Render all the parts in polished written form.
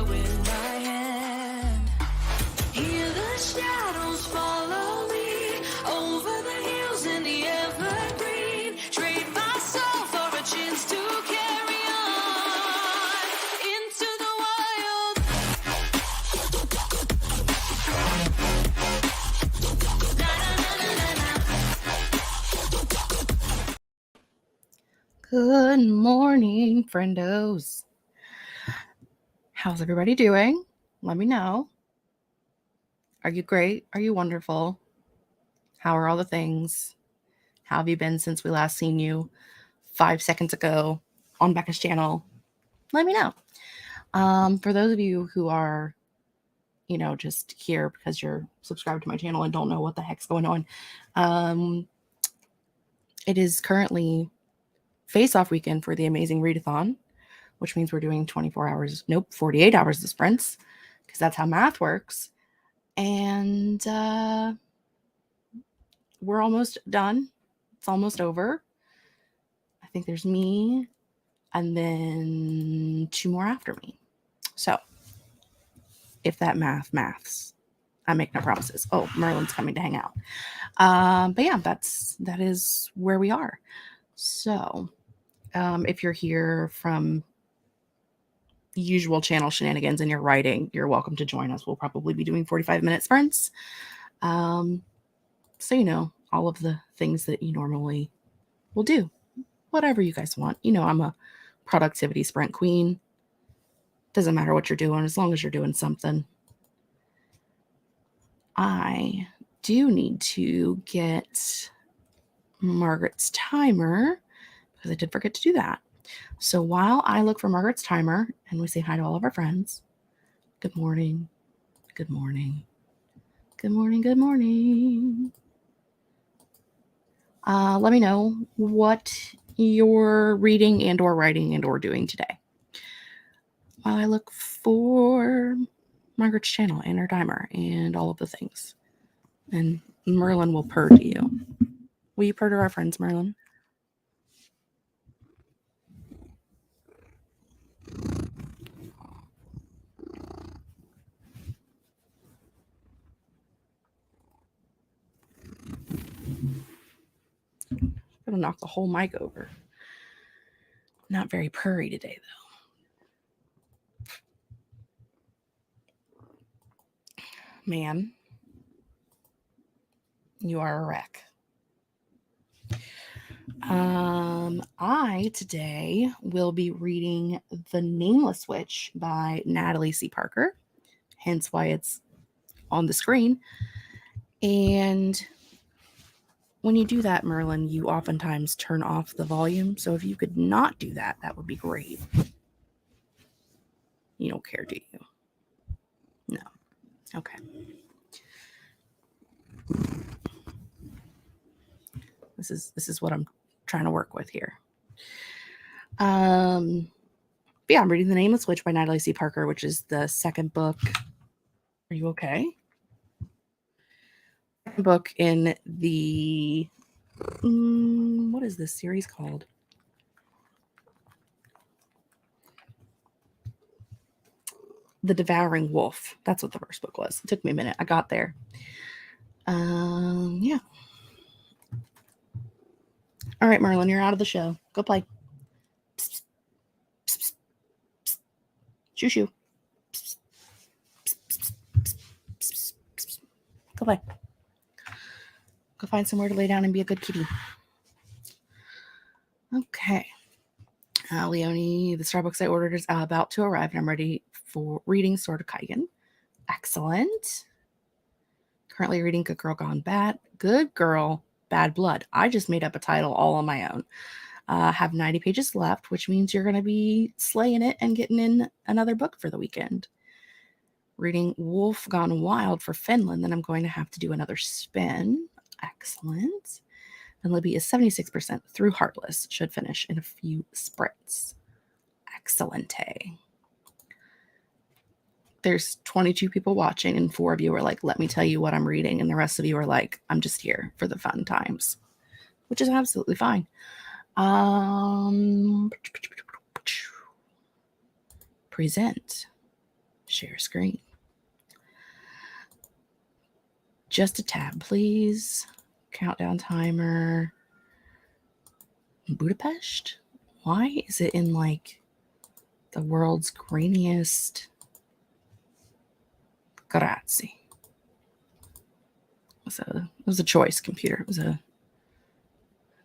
draw with my hand. Hear the shadows follow me over the hills in the evergreen. Trade my soul for a chance to carry on into the wild. Good morning, friendos. How's everybody doing? Let me know. Are you great? Are you wonderful? How are all the things? How have you been since we last seen you 5 seconds ago on Becca's channel? Let me know. For those of you who are, just here because you're subscribed to my channel and don't know what the heck's going on, it is currently face-off weekend for the amazing Readathon, which means we're doing 48 hours of sprints, because that's how math works. And we're almost done. It's almost over. I think there's me and then 2 more after me. So if that maths, I make no promises. Oh, Merlin's coming to hang out. But yeah, that is where we are. So if you're here from usual channel shenanigans and you're writing, you're welcome to join us. We'll probably be doing 45-minute sprints. So all of the things that you normally will do, whatever you guys want. I'm a productivity sprint queen. Doesn't matter what you're doing, as long as you're doing something. I do need to get Margaret's timer, because I did forget to do that. So while I look for Margaret's timer and we say hi to all of our friends, good morning, good morning, good morning, good morning. Let me know what you're reading and or writing and or doing today. While I look for Margaret's channel and her timer and all of the things. And Merlin will purr to you. Will you purr to our friends, Merlin? I'm gonna knock the whole mic over. Not very purry today, though. Man, you are a wreck. I today will be reading The Nameless Witch by Natalie C. Parker, hence why it's on the screen. And when you do that, Merlin, you oftentimes turn off the volume. So if you could not do that, that would be great. You don't care, do you? No. Okay. This is what I'm trying to work with here. But yeah, I'm reading The Nameless Witch by Natalie C. Parker, which is the second book. Are you okay? Second book in the what is this series called? The Devouring Wolf. That's what the first book was. It took me a minute. I got there. Yeah. All right, Merlin, you're out of the show. Go play. Psst, psst, psst, psst. Shoo shoo. Psst, psst, psst, psst, psst, psst. Go play. Go find somewhere to lay down and be a good kitty. Okay. Leonie, the Starbucks I ordered is about to arrive, and I'm ready for reading Sword of Kaigen. Excellent. Currently reading Good Girl Gone Bad. Good Girl Bad Blood. I just made up a title all on my own. Have 90 pages left, which means you're going to be slaying it and getting in another book for the weekend. Reading Wolf Gone Wild for Finland, then I'm going to have to do another spin. Excellent. And Libby is 76% through Heartless. Should finish in a few sprints. Excellente. There's 22 people watching, and 4 of you are like, let me tell you what I'm reading. And the rest of you are like, I'm just here for the fun times, which is absolutely fine. Present. Share screen. Just a tab, please. Countdown timer. Budapest? Why is it in like the world's grainiest? Grazie. It was a choice, computer.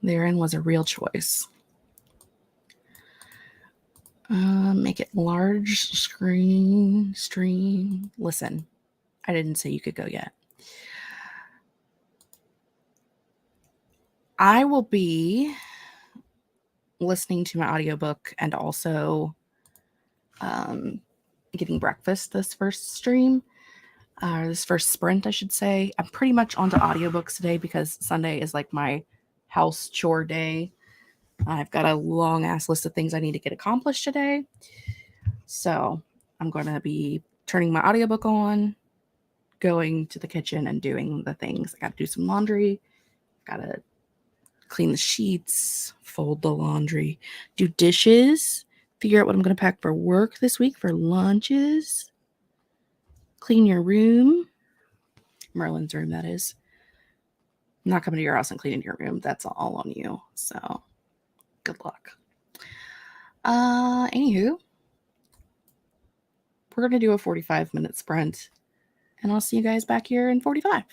Therein was a real choice. Make it large screen stream. Listen, I didn't say you could go yet. I will be listening to my audiobook and also getting breakfast this first stream. This first sprint, I should say. I'm pretty much onto audiobooks today because Sunday is like my house chore day. I've got a long ass list of things I need to get accomplished today. So I'm going to be turning my audiobook on, going to the kitchen and doing the things. I got to do some laundry. Got to clean the sheets, fold the laundry, do dishes, figure out what I'm going to pack for work this week for lunches, clean your room. Merlin's room, that is. I'm not coming to your house and cleaning your room. That's all on you. So good luck. Anywho, we're going to do a 45-minute sprint, and I'll see you guys back here in 45.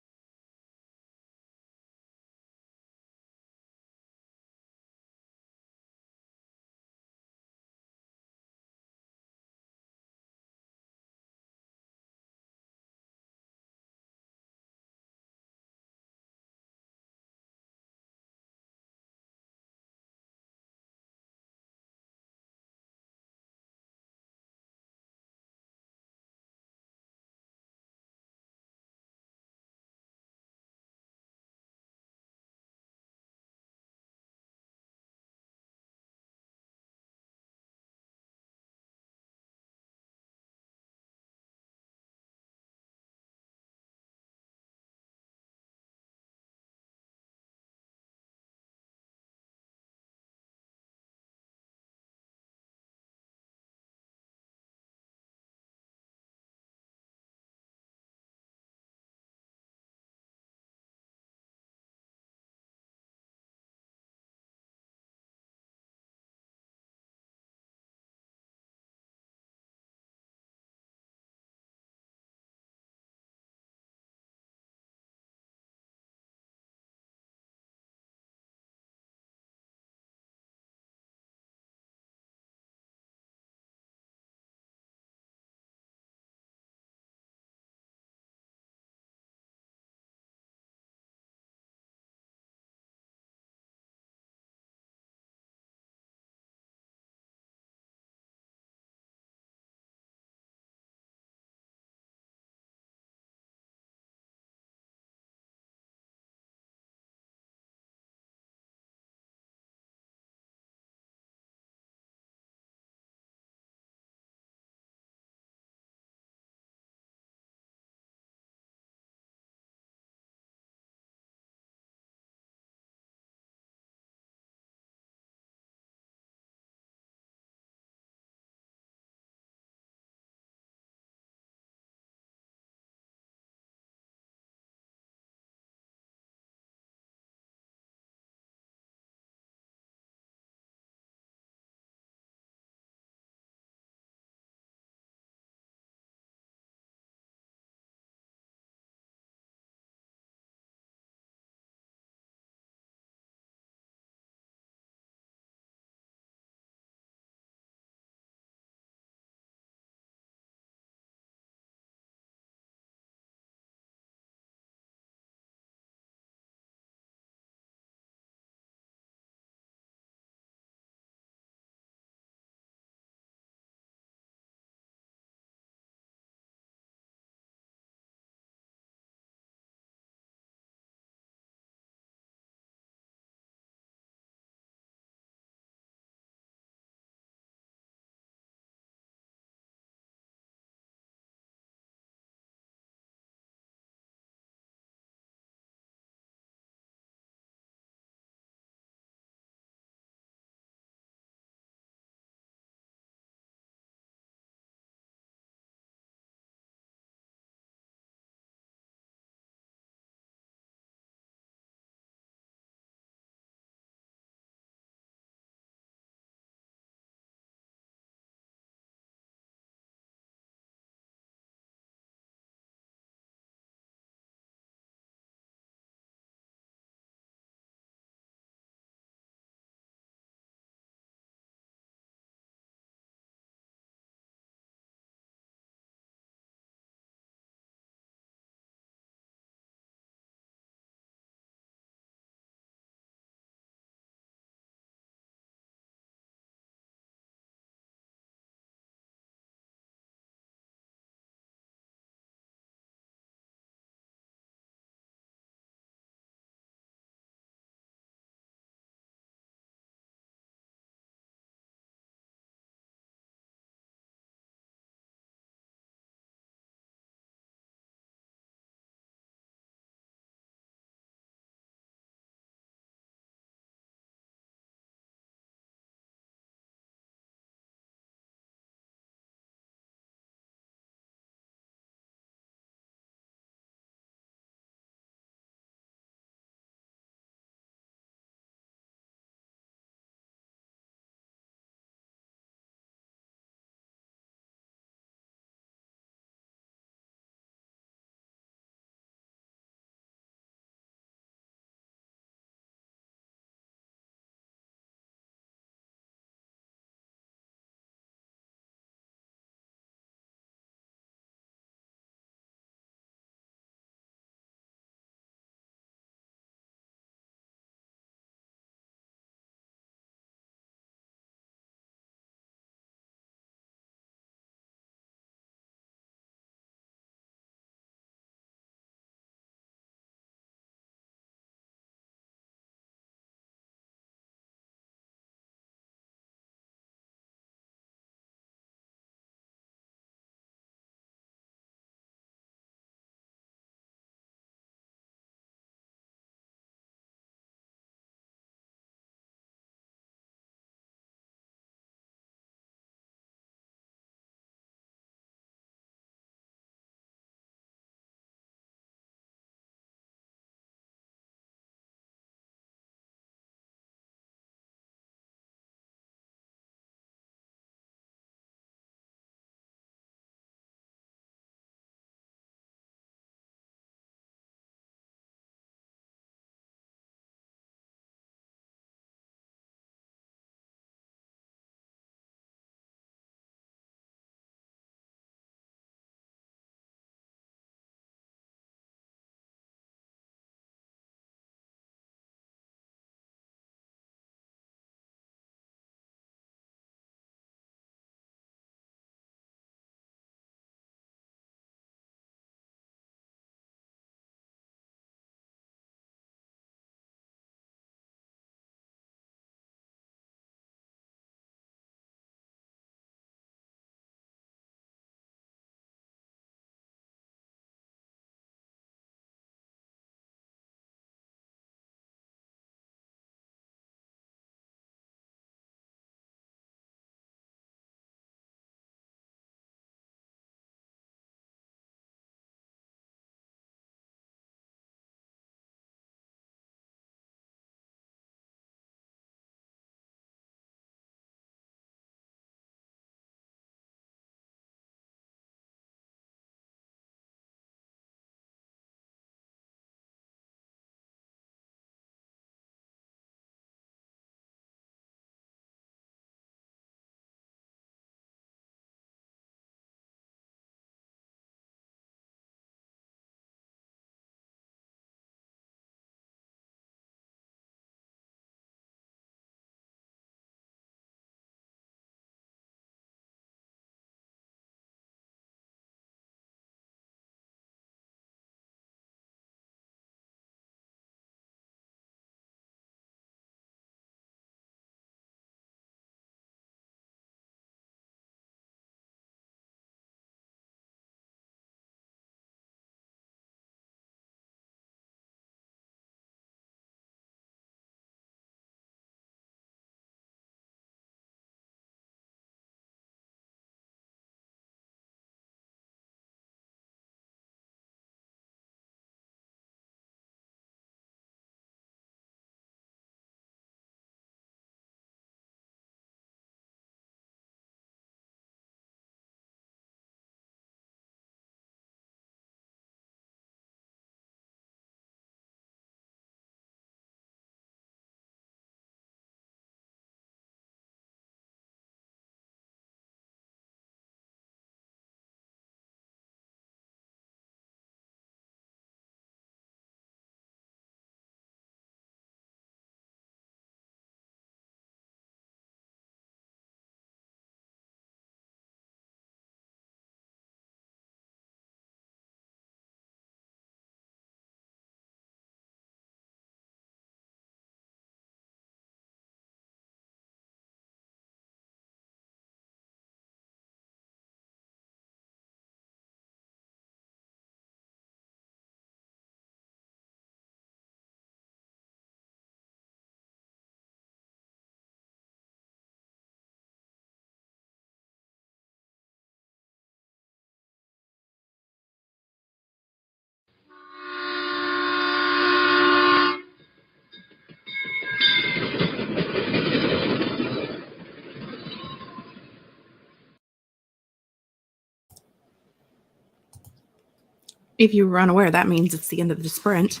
If you were unaware, that means it's the end of the sprint.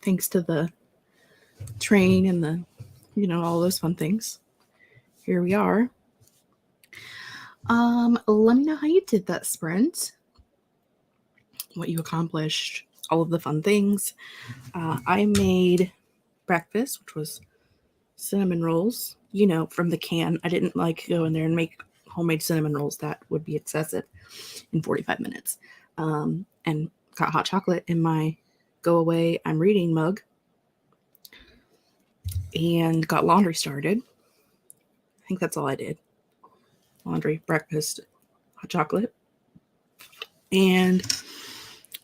Thanks to the train and the, all those fun things. Here we are. Let me know how you did that sprint, what you accomplished, all of the fun things. I made breakfast, which was cinnamon rolls, from the can. I didn't go in there and make homemade cinnamon rolls. That would be excessive in 45 minutes. And got hot chocolate in my go away, I'm reading mug, and got laundry started. I think that's all I did. Laundry, breakfast, hot chocolate. And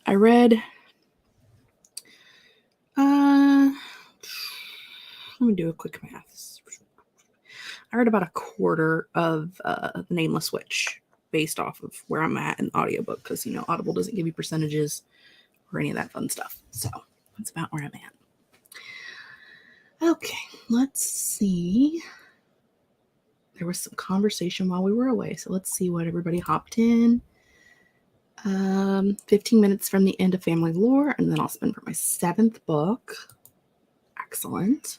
I read, let me do a quick math. I read about a quarter of The Nameless Witch based off of where I'm at in the audiobook because, Audible doesn't give you percentages or any of that fun stuff. So that's about where I'm at. Okay, let's see. There was some conversation while we were away, so let's see what everybody hopped in. 15 minutes from the end of Family Lore, and then I'll spend for my 7th book. Excellent.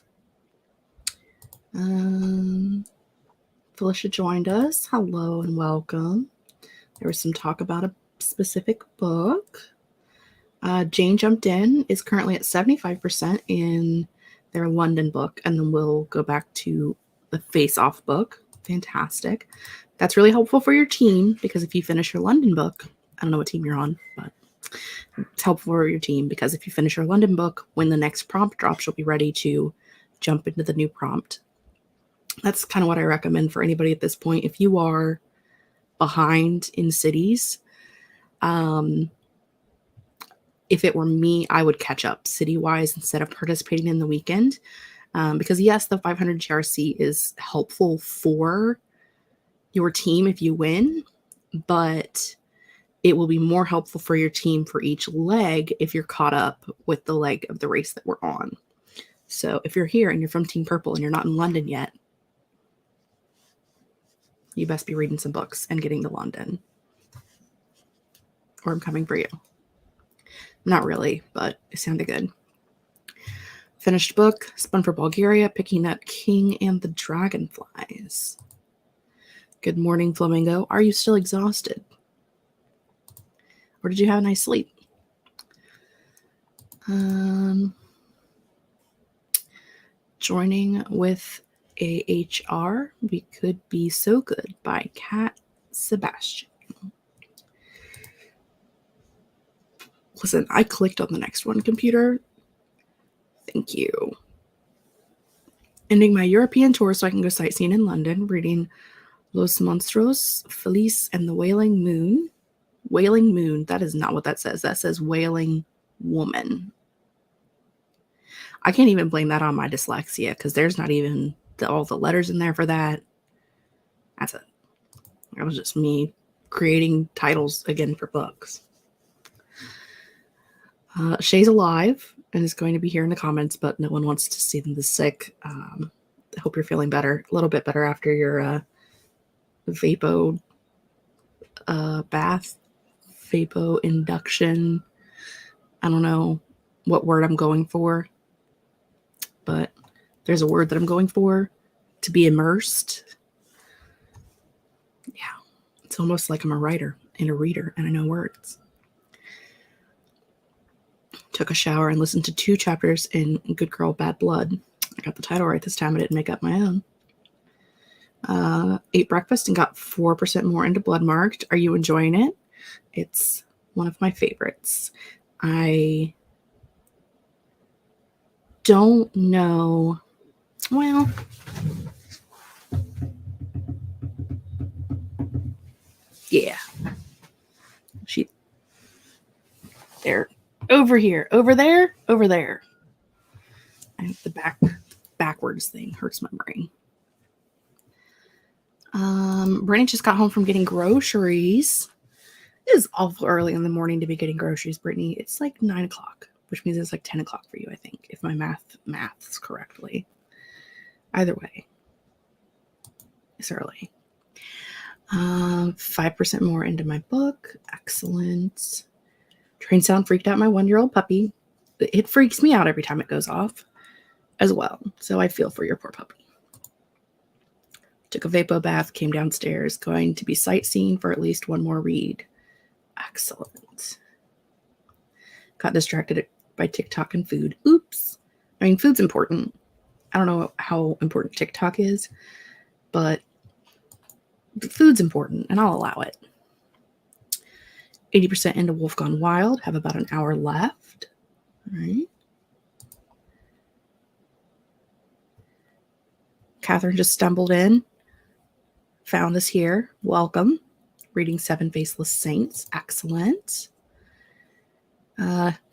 Felicia joined us. Hello and welcome. There was some talk about a specific book. Jane jumped in, is currently at 75% in their London book, and then we'll go back to the Face Off book. Fantastic. That's really helpful for your team because if you finish your London book, I don't know what team you're on, but it's helpful for your team because if you finish your London book, when the next prompt drops, you'll be ready to jump into the new prompt. That's kind of what I recommend for anybody at this point. If you are behind in cities, if it were me, I would catch up city-wise instead of participating in the weekend. Because yes, the 500 GRC is helpful for your team if you win, but it will be more helpful for your team for each leg if you're caught up with the leg of the race that we're on. So if you're here and you're from Team Purple and you're not in London yet, you best be reading some books and getting to London. Or I'm coming for you. Not really, but it sounded good. Finished book, spun for Bulgaria, picking up King and the Dragonflies. Good morning, Flamingo. Are you still exhausted? Or did you have a nice sleep? Joining with AHR, We Could Be So Good by Cat Sebastian. Listen, I clicked on the next one, computer. Thank you. Ending my European tour so I can go sightseeing in London, reading Los Monstruos, Feliz, and the Wailing Moon. Wailing Moon, that is not what that says. That says Wailing Woman. I can't even blame that on my dyslexia because there's not even all the letters in there for that. That's it. That was just me creating titles again for books. Shay's alive and is going to be here in the comments, but no one wants to see them this sick. I hope you're feeling better, a little bit better after your Vapo bath, Vapo induction. I don't know what word I'm going for, but there's a word that I'm going for. To be immersed. Yeah, it's almost like I'm a writer and a reader and I know words. Took a shower and listened to 2 chapters in Good Girl, Bad Blood. I got the title right this time. I didn't make up my own. Ate breakfast and got 4% more into Bloodmarked. Are you enjoying it? It's one of my favorites. I don't know. Well, yeah. There. Over here. Over there. Over there. I have the backwards thing. Hurts my brain. Brittany just got home from getting groceries. It is awful early in the morning to be getting groceries, Brittany. It's like 9 o'clock, which means it's like 10 o'clock for you, I think, if my maths correctly. Either way, it's early. 5% more into my book. Excellent. Train sound freaked out my 1-year-old puppy. It freaks me out every time it goes off as well. So I feel for your poor puppy. Took a vapor bath, came downstairs, going to be sightseeing for at least one more read. Excellent. Got distracted by TikTok and food. Oops. I mean, food's important. I don't know how important TikTok is, but food's important, and I'll allow it. 80% into Wolf Gone Wild. Have about an hour left. All right. Catherine just stumbled in. Found this here. Welcome. Reading 7 Faceless Saints. Excellent.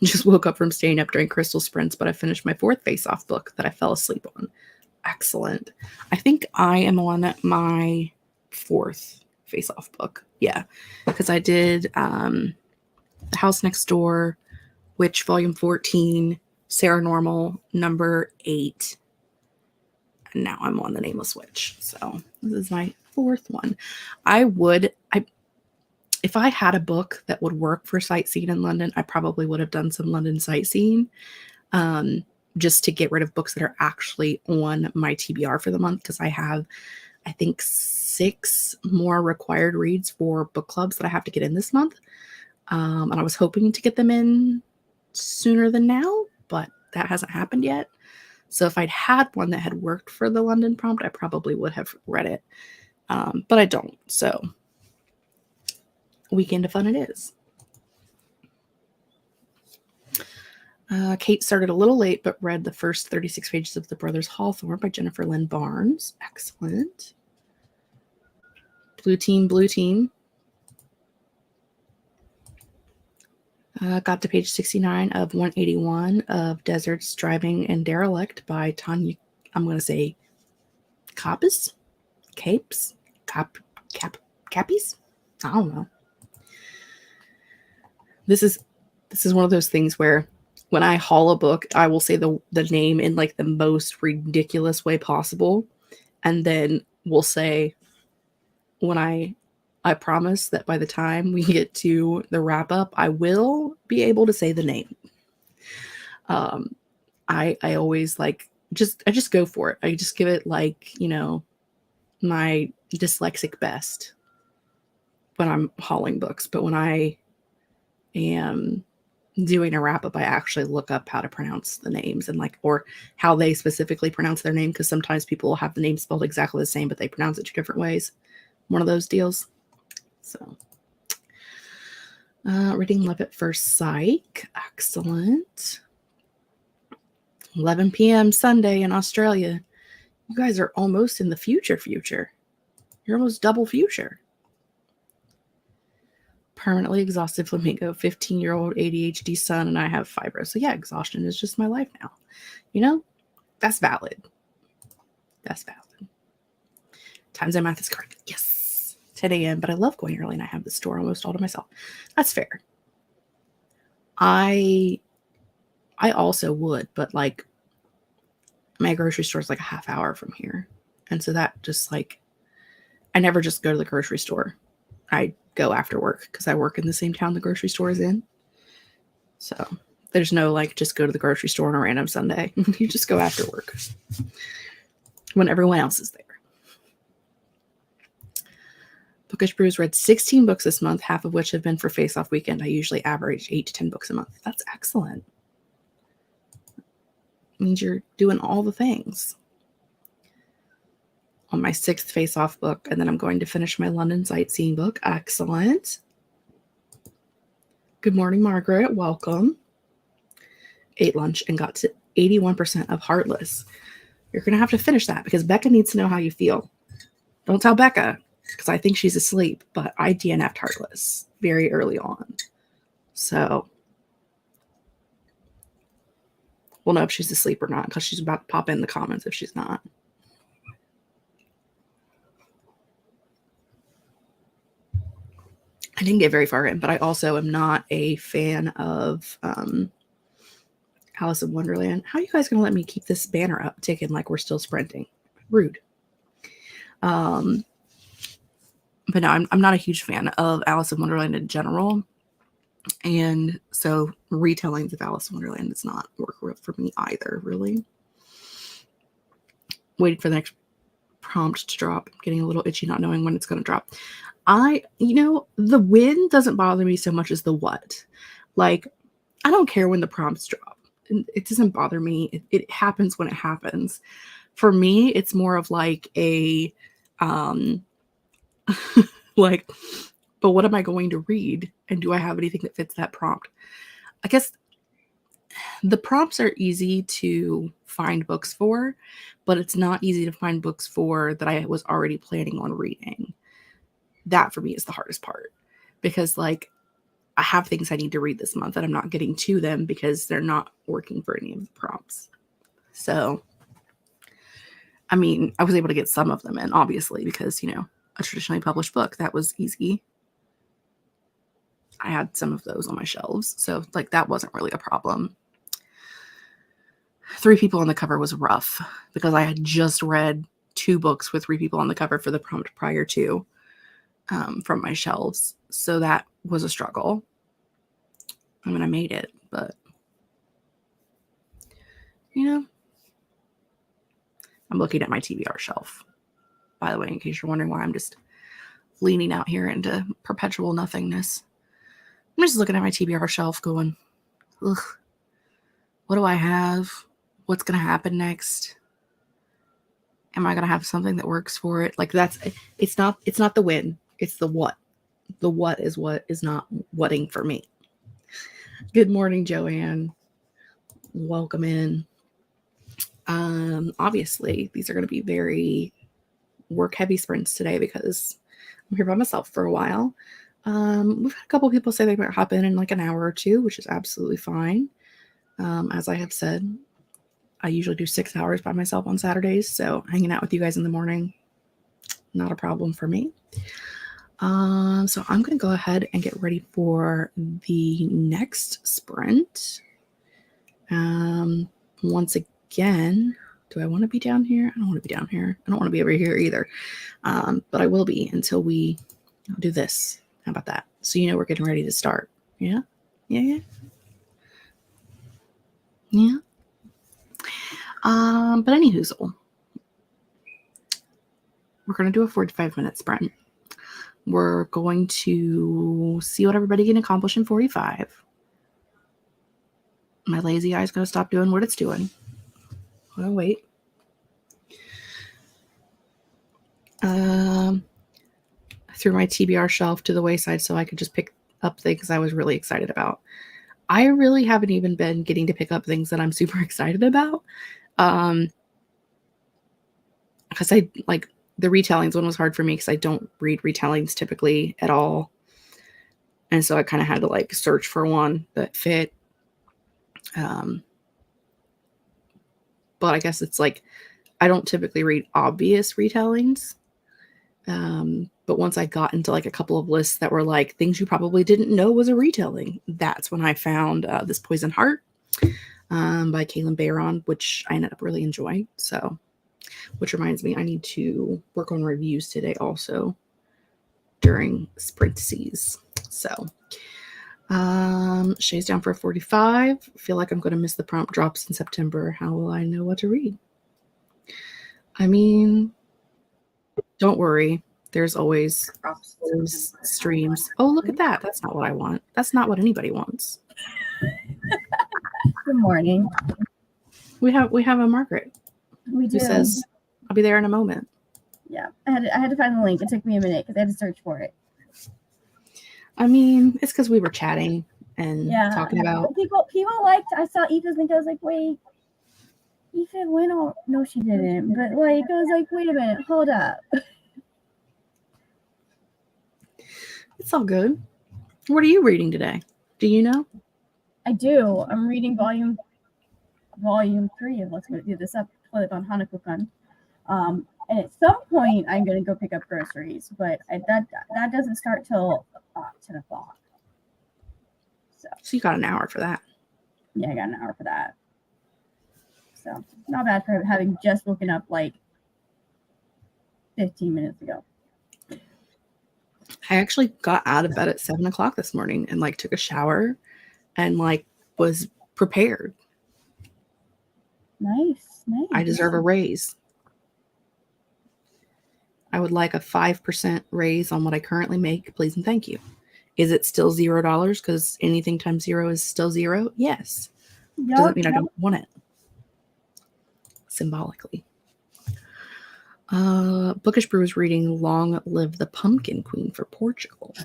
Just woke up from staying up during Crystal Sprints, but I finished my 4th face-off book that I fell asleep on. Excellent. I think I am on my 4th face-off book. Yeah, because I did The House Next Door, Witch Volume 14, Sarah Normal number 8, and now I'm on The Nameless Witch. So this is my 4th one. If I had a book that would work for sightseeing in London, I probably would have done some London sightseeing, just to get rid of books that are actually on my TBR for the month, because I have, I think, 6 more required reads for book clubs that I have to get in this month. And I was hoping to get them in sooner than now, but that hasn't happened yet. So if I'd had one that had worked for the London prompt, I probably would have read it. But I don't. So weekend of fun it is. Kate started a little late, but read the first 36 pages of The Brothers Hawthorne by Jennifer Lynn Barnes. Excellent. Blue team, blue team. Got to page 69 of 181 of Deserts, Driving, and Derelict by Tanya, I'm going to say Cappies? Capes? Cappies? I don't know. This is one of those things where when I haul a book, I will say the name in like the most ridiculous way possible. And then we'll say, when I promise that by the time we get to the wrap up, I will be able to say the name. I always I just go for it. I just give it my dyslexic best when I'm hauling books. But when I am doing a wrap up, I actually look up how to pronounce the names and or how they specifically pronounce their name, because sometimes people will have the name spelled exactly the same, but they pronounce it 2 different ways. One of those deals. So, reading Love at First Sight. Excellent. 11 p.m. Sunday in Australia. You guys are almost in the future. You're almost double future. Permanently exhausted flamingo, 15-year-old ADHD son, and I have fibro. So yeah, exhaustion is just my life now. That's valid. That's valid. Times I math is correct. Yes. 10 a.m. But I love going early and I have the store almost all to myself. That's fair. I also would, but my grocery store is a half hour from here. And so that just I never just go to the grocery store. I go after work because I work in the same town the grocery store is in. So there's no just go to the grocery store on a random Sunday. You just go after work when everyone else is there. Bookish Brews read 16 books this month, half of which have been for Face Off Weekend. I usually average 8 to 10 books a month. That's excellent. It means you're doing all the things. On my 6th Face Off book, and then I'm going to finish my London sightseeing book. Excellent. Good morning, Margaret. Welcome. Ate lunch and got to 81% of Heartless. You're going to have to finish that because Becca needs to know how you feel. Don't tell Becca, because I think she's asleep, but I DNF'd Heartless very early on. So we'll know if she's asleep or not, because she's about to pop in the comments if she's not. I didn't get very far in, but I also am not a fan of Alice in Wonderland. How are you guys going to let me keep this banner up ticking like we're still sprinting? Rude. But But no, I'm not a huge fan of Alice in Wonderland in general. And so retellings of Alice in Wonderland does not work for me either, really. Waiting for the next prompt to drop. I'm getting a little itchy not knowing when it's going to drop. The when doesn't bother me so much as the what. Like, I don't care when the prompts drop. It doesn't bother me. It happens when it happens. For me, it's more of like a, like, but what am I going to read? And do I have anything that fits that prompt? I guess the prompts are easy to find books for, but it's not easy to find books for that I was already planning on reading. That for me is the hardest part, because like I have things I need to read this month and I'm not getting to them because they're not working for any of the prompts. So, I mean, I was able to get some of them in, obviously, because, a traditionally published book, that was easy. I had some of those on my shelves. So like that wasn't really a problem. 3 people on the cover was rough because I had just read 2 books with 3 people on the cover for the prompt prior to from my shelves. So that was a struggle. I mean, I made it, but I'm looking at my TBR shelf, by the way, in case you're wondering why I'm just leaning out here into perpetual nothingness. I'm just looking at my TBR shelf going, ugh, what do I have? What's going to happen next? Am I going to have something that works for it? Like it's not the when, it's the what. The what is not whatting for me. Good morning, Joanne. Welcome in. Obviously these are going to be very work heavy sprints today because I'm here by myself for a while. We've had a couple people say they might hop in like an hour or 2, which is absolutely fine. As I have said, I usually do 6 hours by myself on Saturdays, so hanging out with you guys in the morning, not a problem for me. So I'm going to go ahead and get ready for the next sprint. Once again, do I want to be down here? I don't want to be down here. I don't want to be over here either. But I will be until we do this. How about that? So we're getting ready to start. Yeah? Yeah. But anyhoozle, we're going to do a 45-minute sprint. We're going to see what everybody can accomplish in 45. My lazy eye is going to stop doing what it's doing. I'll wait. I threw my TBR shelf to the wayside so I could just pick up things I was really excited about. I really haven't even been getting to pick up things that I'm super excited about. Because I like the retellings one was hard for me because I don't read retellings typically at all. And so I kind of had to like search for one that fit. But I guess it's like, I don't typically read obvious retellings. But once I got into like a couple of lists that were like things you probably didn't know was a retelling, that's when I found this Poison Heart by Kaylin Bayron, which I ended up really enjoying. So, which reminds me, I need to work on reviews today also during sprintses. So, Shay's down for a 45. Feel like I'm going to miss the prompt drops in September. How will I know what to read? I mean, don't worry. There's always those streams. Oh, look at that. That's not what I want. That's not what anybody wants. Good morning. We have a Margaret. We do. Who says, I'll be there in a moment. Yeah, I had to find the link. It took me a minute because I had to search for it. I mean, it's because we were chatting and talking about people liked. I saw Aoife's link. I was like, wait, Aoife went on. No, she didn't. But like, I was like, wait a minute, hold up. It's all good. What are you reading today? Do you know? I do. I'm reading volume 3 of Let's Do This Up, Toilet on Hanako-kun. And at some point, I'm going to go pick up groceries, but that doesn't start till 10 o'clock. So you got an hour for that. Yeah, I got an hour for that. So not bad for having just woken up like 15 minutes ago. I actually got out of bed at 7 o'clock this morning and like took a shower and like was prepared. Nice, nice. I deserve a raise. I would like a 5% raise on what I currently make, please and thank you. Is it still $0? Because anything times 0 is still 0? Yes. Doesn't mean I don't want it. Symbolically. Bookish Brew is reading Long Live the Pumpkin Queen for Portugal.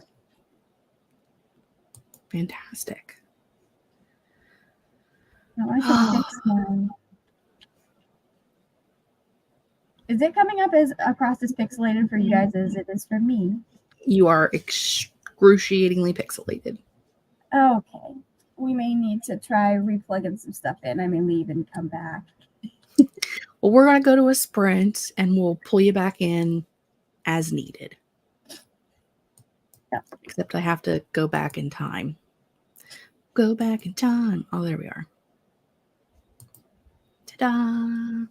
Fantastic. No, I should fix mine. Is it coming up as across as pixelated for you guys as it is for me? You are excruciatingly pixelated. Okay. We may need to try replugging some stuff in. I may leave and come back. Well, we're going to go to a sprint and we'll pull you back in as needed. Yeah. Except I have to go back in time. Go back in time. Oh, there we are. Ta-da!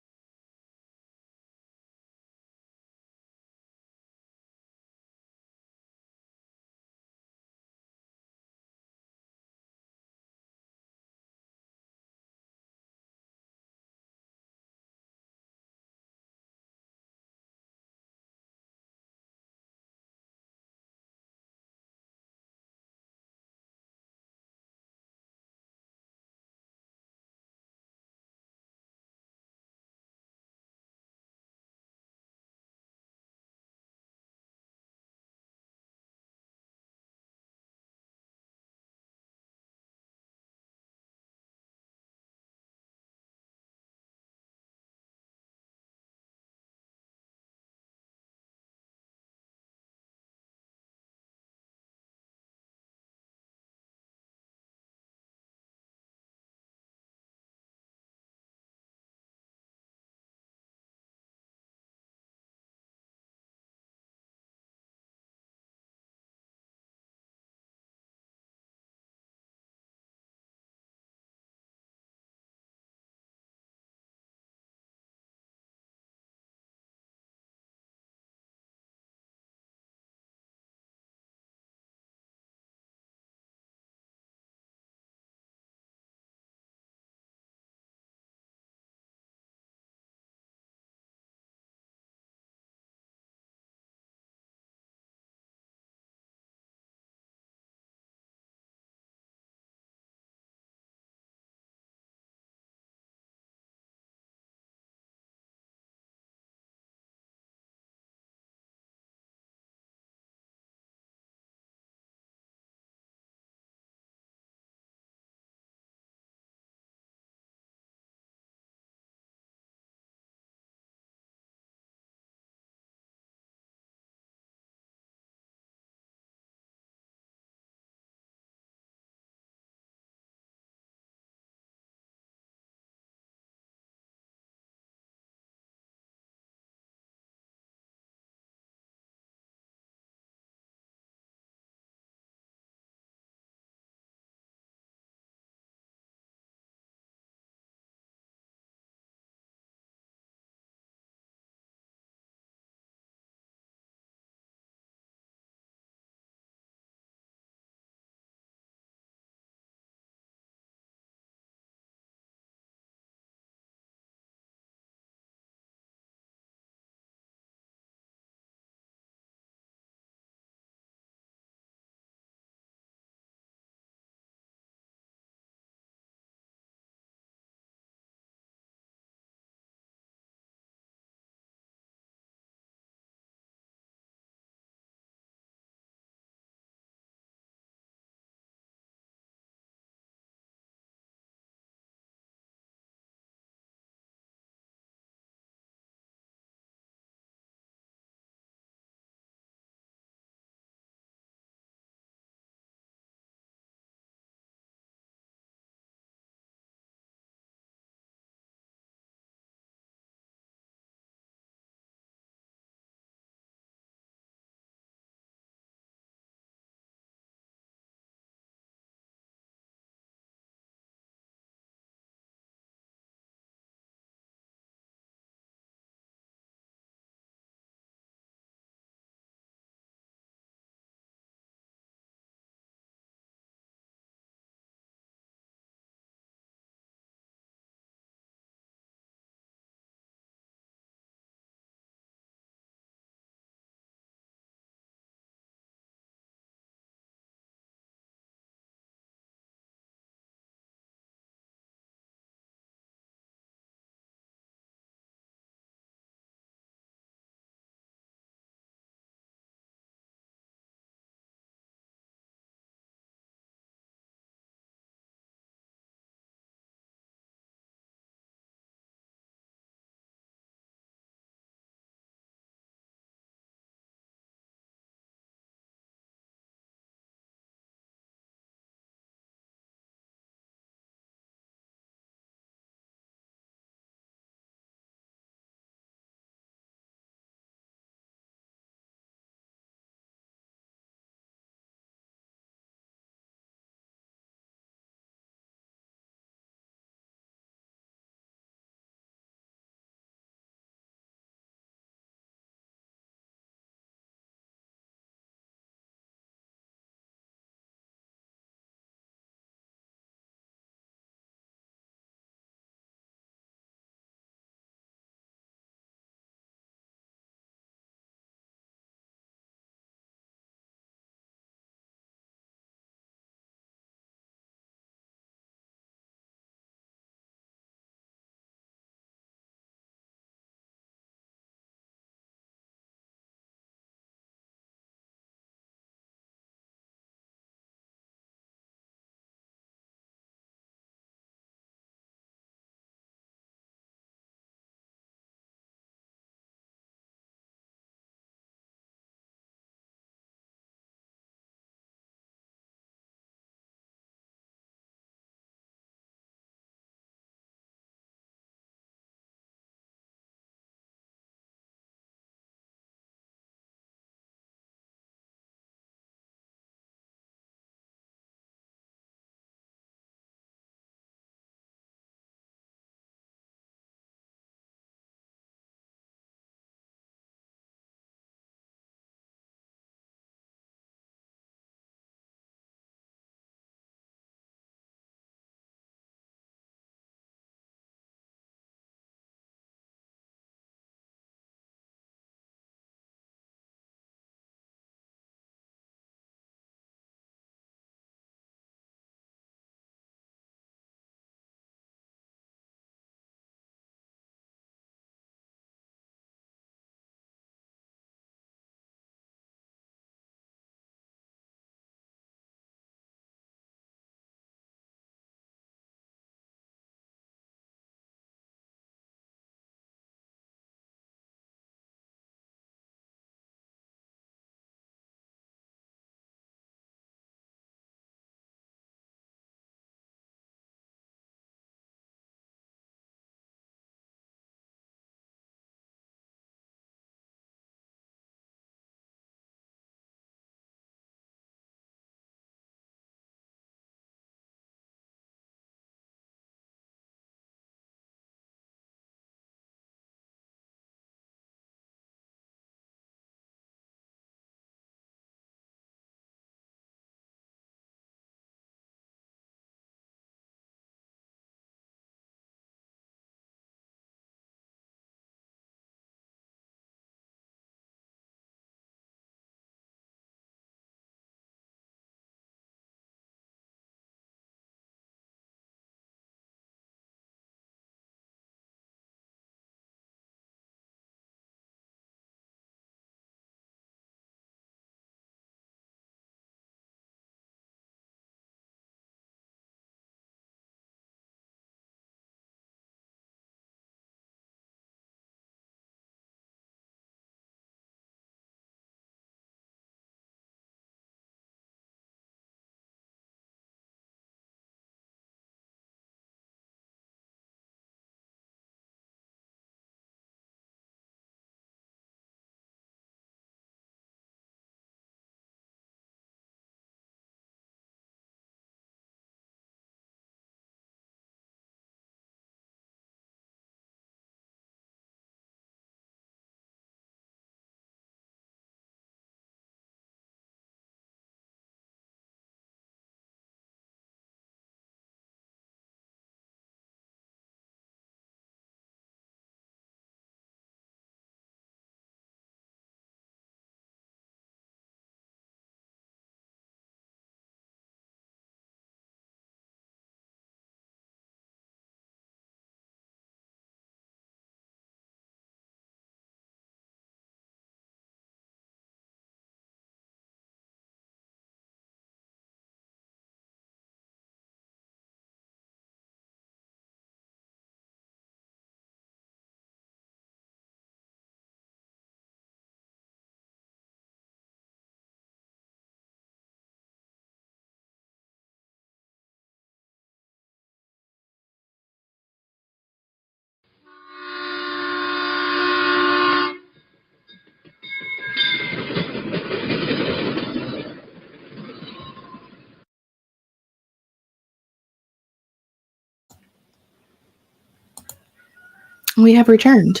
We have returned.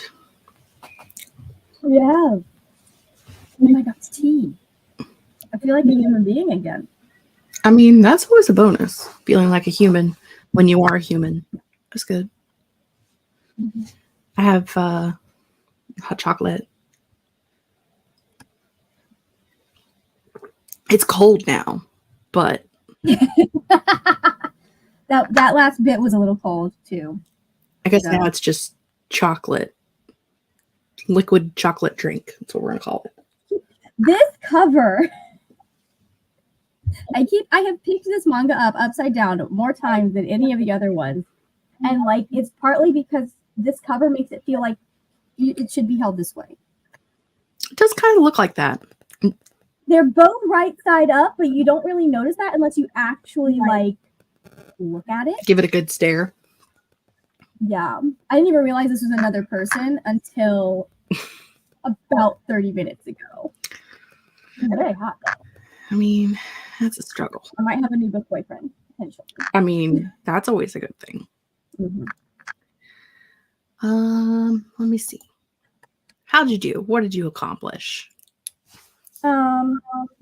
We have. Oh my God, it's tea. I feel like a human being again. I mean, that's always a bonus. Feeling like a human when you are a human. That's good. I have hot chocolate. It's cold now, but that last bit was a little cold too. I guess now it's just chocolate. Liquid chocolate drink. That's what we're gonna call it. This cover. I have picked this manga up upside down more times than any of the other ones. And like it's partly because this cover makes it feel like it should be held this way. It does kind of look like that. They're both right side up, but you don't really notice that unless you actually like look at it. Give it a good stare. Yeah. I didn't even realize this was another person until about 30 minutes ago. It's very hot though. I mean, that's a struggle. I might have a new book boyfriend, potentially. I mean, that's always a good thing. Mm-hmm. Let me see. How did you do? What did you accomplish?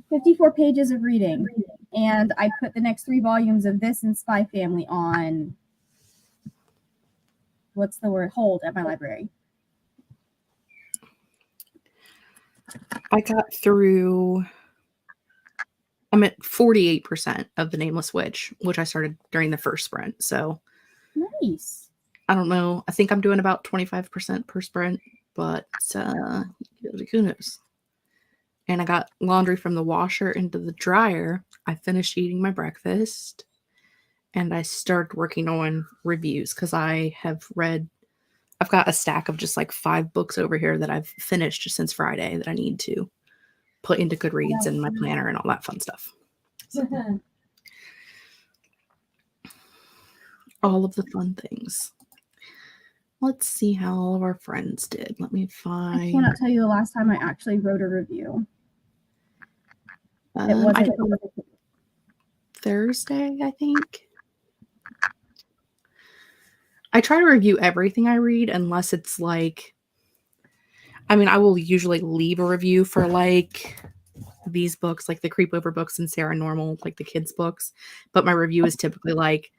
54 pages of reading, and I put the next 3 volumes of this and Spy Family on what's the word? Hold at my library. I got through. I'm at 48% of The Nameless Witch, which I started during the first sprint. So nice. I don't know. I think I'm doing about 25% per sprint, but who knows? And I got laundry from the washer into the dryer. I finished eating my breakfast, and I started working on reviews because I've got a stack of just like 5 books over here that I've finished since Friday that I need to put into Goodreads and my planner and all that fun stuff. So, all of the fun things. Let's see how all of our friends did. Let me find. I cannot tell you the last time I actually wrote a review. It I did wasn't Thursday, I think. I try to review everything I read unless it's like, I mean, I will usually leave a review for like these books, like the Creepover books and Sarah Normal, like the kids' books. But my review is typically like,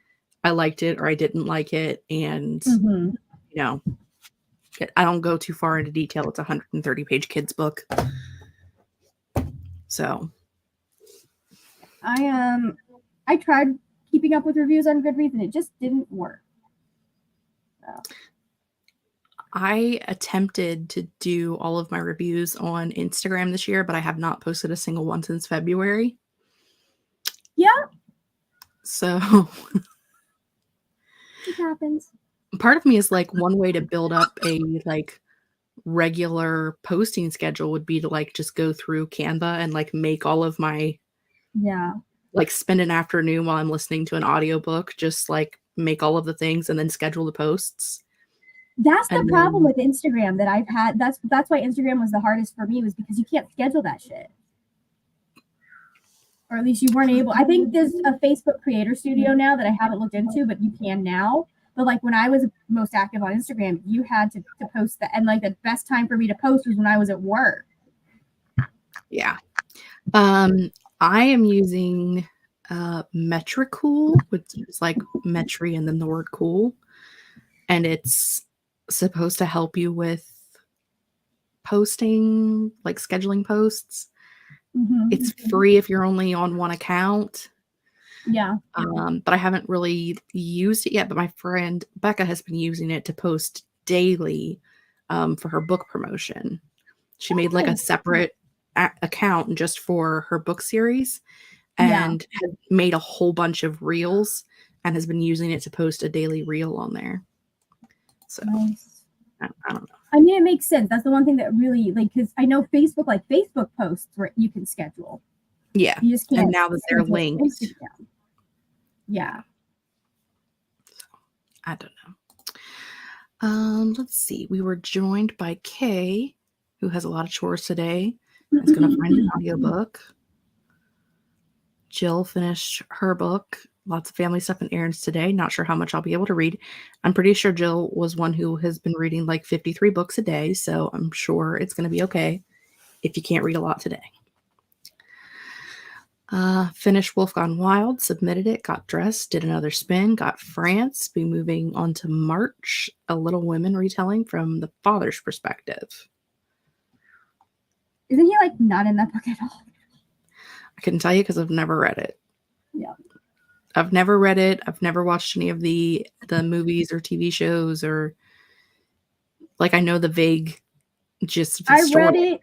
I liked it or I didn't like it. And, you know, I don't go too far into detail. It's a 130-page kids' book. So. I tried keeping up with reviews on Goodreads and it just didn't work. So. I attempted to do all of my reviews on Instagram this year, but I have not posted a single one since February. Yeah. So it happens. Part of me is like, one way to build up a like regular posting schedule would be to like just go through Canva and like make all of my like spend an afternoon while I'm listening to an audiobook, just like make all of the things and then schedule the posts. That's the problem with Instagram that I've had. That's why Instagram was the hardest for me, was because you can't schedule that shit. Or at least you weren't able. I think there's a Facebook creator studio now that I haven't looked into, but you can now. But like when I was most active on Instagram, you had to post that. And like the best time for me to post was when I was at work. Yeah. I am using Metricool, which is like Metri and then the word cool. And it's supposed to help you with posting, like scheduling posts. It's free if you're only on one account. Yeah. But I haven't really used it yet. But my friend Becca has been using it to post daily for her book promotion. She made like a separate account just for her book series and had made a whole bunch of reels and has been using it to post a daily reel on there. So nice. I don't know. I mean, it makes sense. That's the one thing that really, like, because I know Facebook, like Facebook posts where you can schedule. Yeah. You just can't. And now that they're linked. Instagram. Yeah. So, I don't know. Let's see. We were joined by Kay, who has a lot of chores today. Is going to find an audiobook. Jill finished her book. lots of family stuff and errands today. Not sure how much I'll be able to read. I'm pretty sure Jill was one who has been reading like 53 books a day, so I'm sure it's going to be okay if you can't read a lot today. Finished Wolf Gone Wild, submitted it, got dressed, did another spin, got France, be moving on to March, a Little Women retelling from the father's perspective. Isn't he like not in that book at all? I couldn't tell you because I've never read it. Yeah. I've never read it. I've never watched any of the movies or TV shows, or like I know the vague gist of the story. I read it.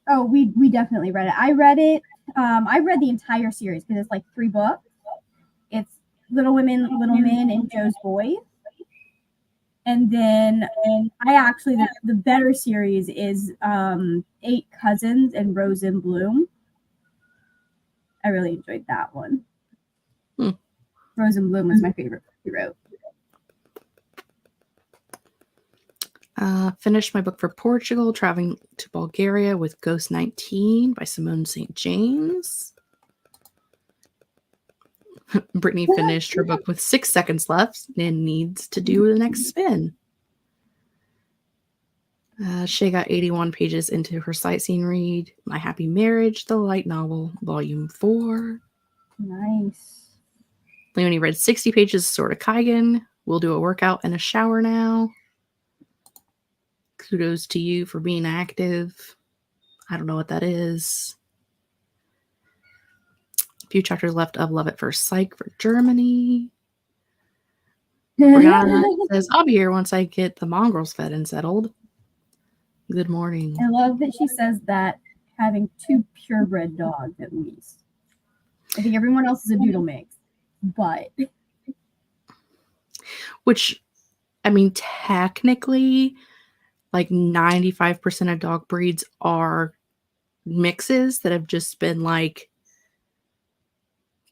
Oh, we definitely read it. I read it. I read the entire series because it's like 3 books. It's Little Women, Little Men, and Joe's Boys. And then I actually, the better series is 8 Cousins and Rose in Bloom. I really enjoyed that one. Rose in Bloom was my favorite book he wrote. Finished my book for Portugal, traveling to Bulgaria with Ghost 19 by Simone St. James. Brittany finished her book with 6 seconds left and needs to do the next spin. Shay got 81 pages into her sightseeing read. My Happy Marriage, the light novel, volume 4. Nice. Leonie read 60 pages of Sword of Kaigen. We'll do a workout and a shower now. Kudos to you for being active. I don't know what that is. A few chapters left of Love at First Sight for Germany. Brianna says, I'll be here once I get the mongrels fed and settled. Good morning. I love that she says that having 2 purebred dogs at least. I think everyone else is a doodle mix, but. Which, I mean, technically, like 95% of dog breeds are mixes that have just been like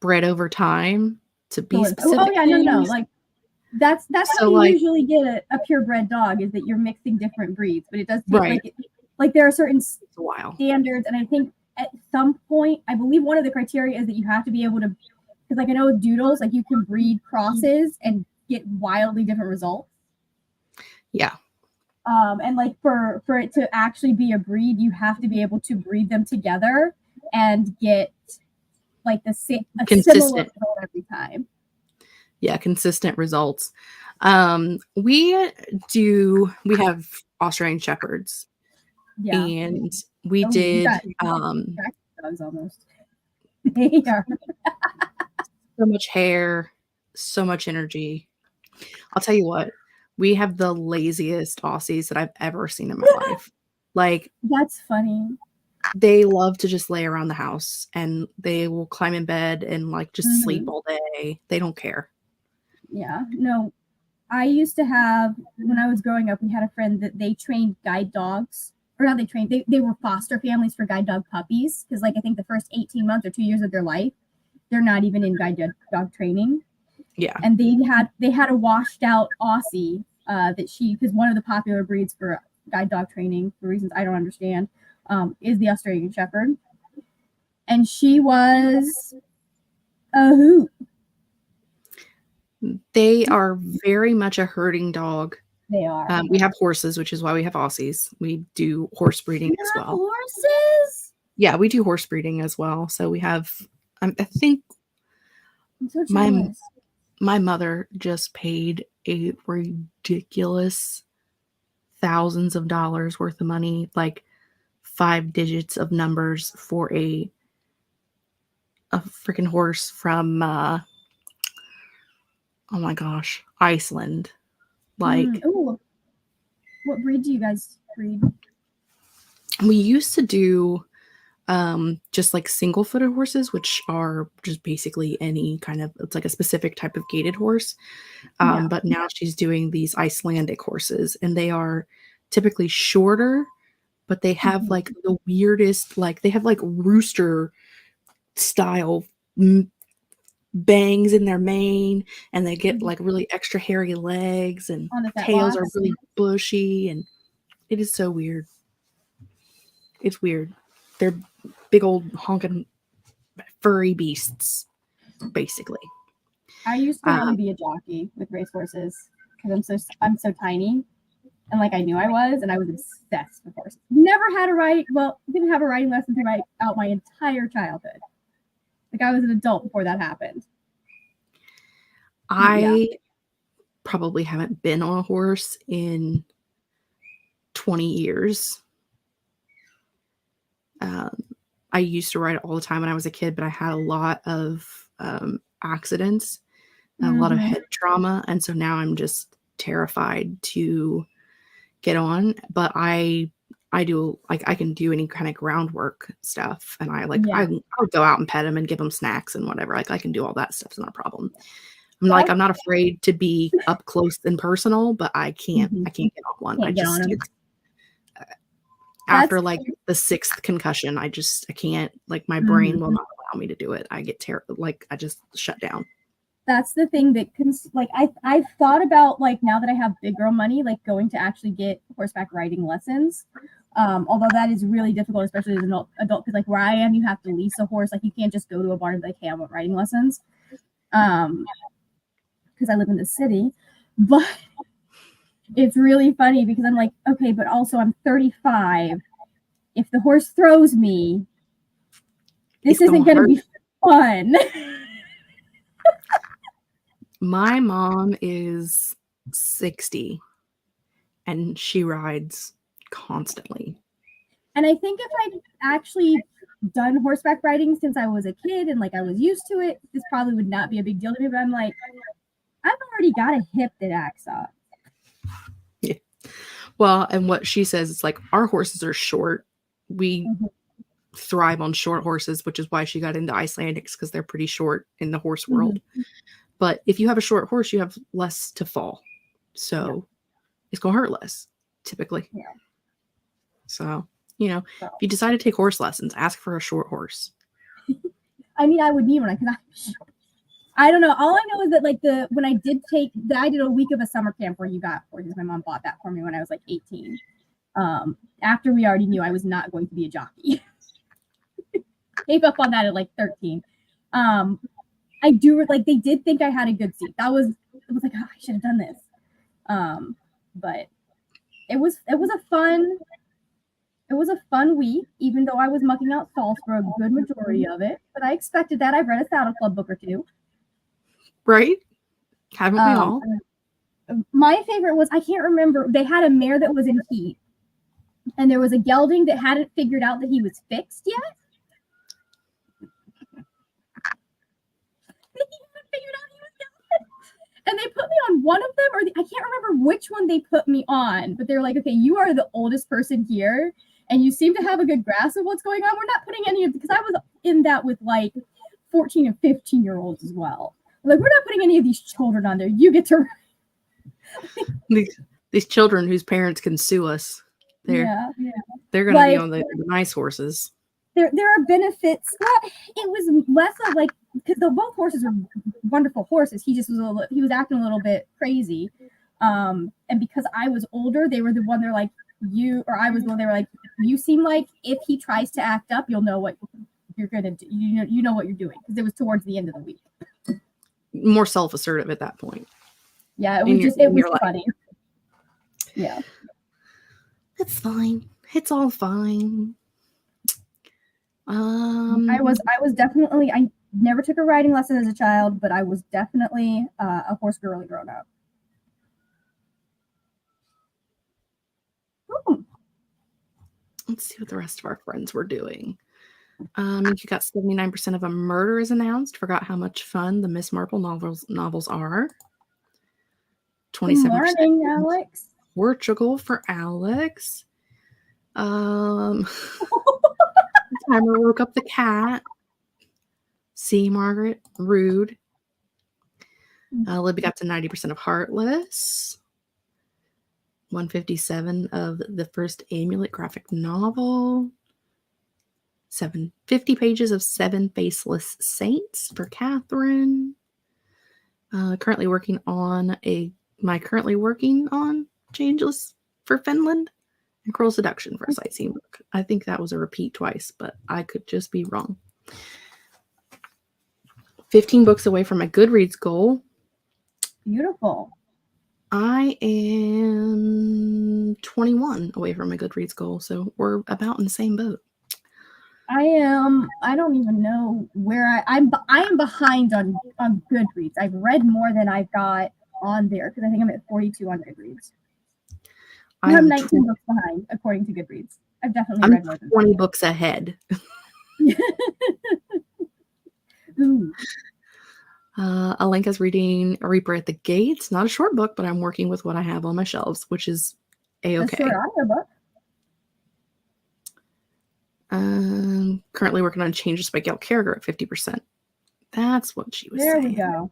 bred over time to be specific. Oh yeah, no. Like that's so how you usually get a purebred dog, is that you're mixing different breeds, but it does take right. like there are certain standards, and I think at some point, I believe one of the criteria is that you have to be able to, because like I know with doodles, like you can breed crosses and get wildly different results. Yeah. And like for it to actually be a breed, you have to be able to breed them together and get like a similar result every time. Yeah, consistent results. We have Australian Shepherds. Yeah. And we did dogs almost. They are so much hair, so much energy. I'll tell you what, we have the laziest Aussies that I've ever seen in my life. Like, that's funny. They love to just lay around the house, and they will climb in bed and like just sleep all day. They don't care. Yeah, no. I used to have, when I was growing up, we had a friend that they trained guide dogs, or not they trained, they were foster families for guide dog puppies, because like I think the first 18 months or 2 years of their life, they're not even in guide dog training. Yeah. And they had a washed out Aussie because one of the popular breeds for guide dog training, for reasons I don't understand, is the Australian Shepherd. And she was a hoot. They are very much a herding dog. They are. We have horses, which is why we have Aussies. We do horse breeding as well. Horses? Yeah, we do horse breeding as well. So we have, I think my mother just paid a ridiculous thousands of dollars worth of money, like 5 digits of numbers for a freaking horse from oh my gosh, Iceland. Like, what breed do you guys breed? We used to do just like single-footed horses, which are just basically any kind of, it's like a specific type of gaited horse. But now she's doing these Icelandic horses, and they are typically shorter, but they have like the weirdest, like they have like rooster style bangs in their mane, and they get like really extra hairy legs, and tails are really bushy, and it is so weird. It's weird. They're big old honking furry beasts, basically. I used to want to be a jockey with racehorses because I'm so tiny, and like I knew I was, and I was obsessed with horses. Never had a ride. Well, didn't have a riding lesson throughout my entire childhood. Like I was an adult before that happened. I probably haven't been on a horse in 20 years. I used to ride it all the time when I was a kid, but I had a lot of accidents, a lot of head trauma, and so now I'm just terrified to get on. But I do, like, I can do any kind of groundwork stuff, and I'll go out and pet them and give them snacks and whatever. Like, I can do all that stuff. It's not a problem. I'm not afraid to be up close and personal, but I can't get on one. I just after like the 6th concussion, I can't, like, my brain will not allow me to do it. I get I just shut down. That's the thing that I've thought about, like, now that I have big girl money, like going to actually get horseback riding lessons. Although that is really difficult, especially as an adult, because like where I am, you have to lease a horse. Like you can't just go to a barn and be like, hey, I want riding lessons. Because I live in the city. But it's really funny because I'm like, okay, but also I'm 35. If the horse throws me, this isn't going to be fun. My mom is 60 and she rides constantly. And I think if I'd actually done horseback riding since I was a kid and like I was used to it, this probably would not be a big deal to me. But I'm like, I've already got a hip that acts up. Yeah. Well, and what she says is like our horses are short. We thrive on short horses, which is why she got into Icelandics, because they're pretty short in the horse world. But if you have a short horse, you have less to fall. So it's going to hurt less, typically. Yeah. So, if you decide to take horse lessons, ask for a short horse. I mean, I would need one because I don't know. All I know is that like when I did I did a week of a summer camp where you got horses. My mom bought that for me when I was like 18. After we already knew I was not going to be a jockey. Gave up on that at like 13. I do like they did think I had a good seat. It was like, oh, I should have done this. But it was a fun week, even though I was mucking out stalls for a good majority of it. But I expected that. I've read a Saddle Club book or two. Right? Haven't we all? My favorite was, I can't remember. They had a mare that was in heat. And there was a gelding that hadn't figured out that he was fixed yet. And they put me on one of them, or I can't remember which one they put me on, but they're like, okay, you are the oldest person here, and you seem to have a good grasp of what's going on. We're not putting any of, because I was in that with like 14 and 15-year-olds as well. Like, we're not putting any of these children on there. You get to these children whose parents can sue us. They're going to be on the nice horses. There are benefits. It was less of like, because both horses were wonderful horses. He just was acting a little bit crazy. And because I was older, they were the one they're like, I was the one they were like, you seem like if he tries to act up, you'll know what you're gonna do. You know what you're doing, because it was towards the end of the week. More self-assertive at that point. Yeah, it was funny. Yeah. It's fine. It's all fine. I was definitely, I never took a riding lesson as a child, but I was definitely a horse girly grown up. Let's see what the rest of our friends were doing. You got 79% of a murder is announced. Forgot how much fun the Miss Marple novels are. 27%. Good morning, Alex. Portugal for Alex. Timer woke up the cat. See, Margaret, rude. Libby got to 90% of Heartless. 157 of the first Amulet graphic novel. 50 pages of 7 Faceless Saints for Catherine. Currently working on Changeless for Finland and Cruel Seduction for a sightseeing book. I think that was a repeat twice, but I could just be wrong. 15 books away from my Goodreads goal. Beautiful. I am 21 away from my Goodreads goal, so we're about in the same boat. I don't even know where I am behind on Goodreads. I've read more than I've got on there because I think I'm at 42 on Goodreads. I'm 19 books behind according to Goodreads. I've definitely read more than 20 books ahead. Ooh. Alenka's reading A Reaper at the Gates. Not a short book, but I'm working with what I have on my shelves, which is a-okay. A short audiobook. Currently working on Changes by Gail Carriger at 50%. That's what she was saying. There we go.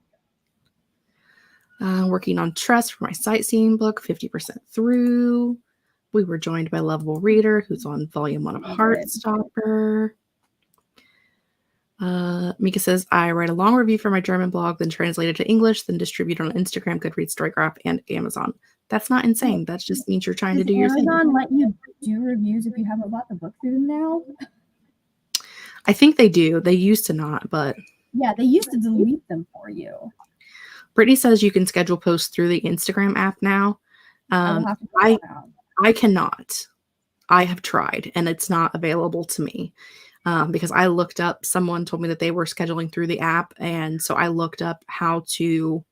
Working on Trust for my sightseeing book, 50% through. We were joined by Lovable Reader, who's on volume 1 of Heartstopper. Mika says, I write a long review for my German blog, then translate it to English, then distribute it on Instagram, Goodreads, Storygraph, and Amazon. That's not insane. That just means you're trying to do your thing. Does Amazon let you do reviews if you haven't bought the book through them now? I think they do. They used to not, but... Yeah, they used to delete them for you. Brittany says you can schedule posts through the Instagram app now. I cannot. I have tried, and it's not available to me. Because I looked up, someone told me that they were scheduling through the app, and so I looked up how to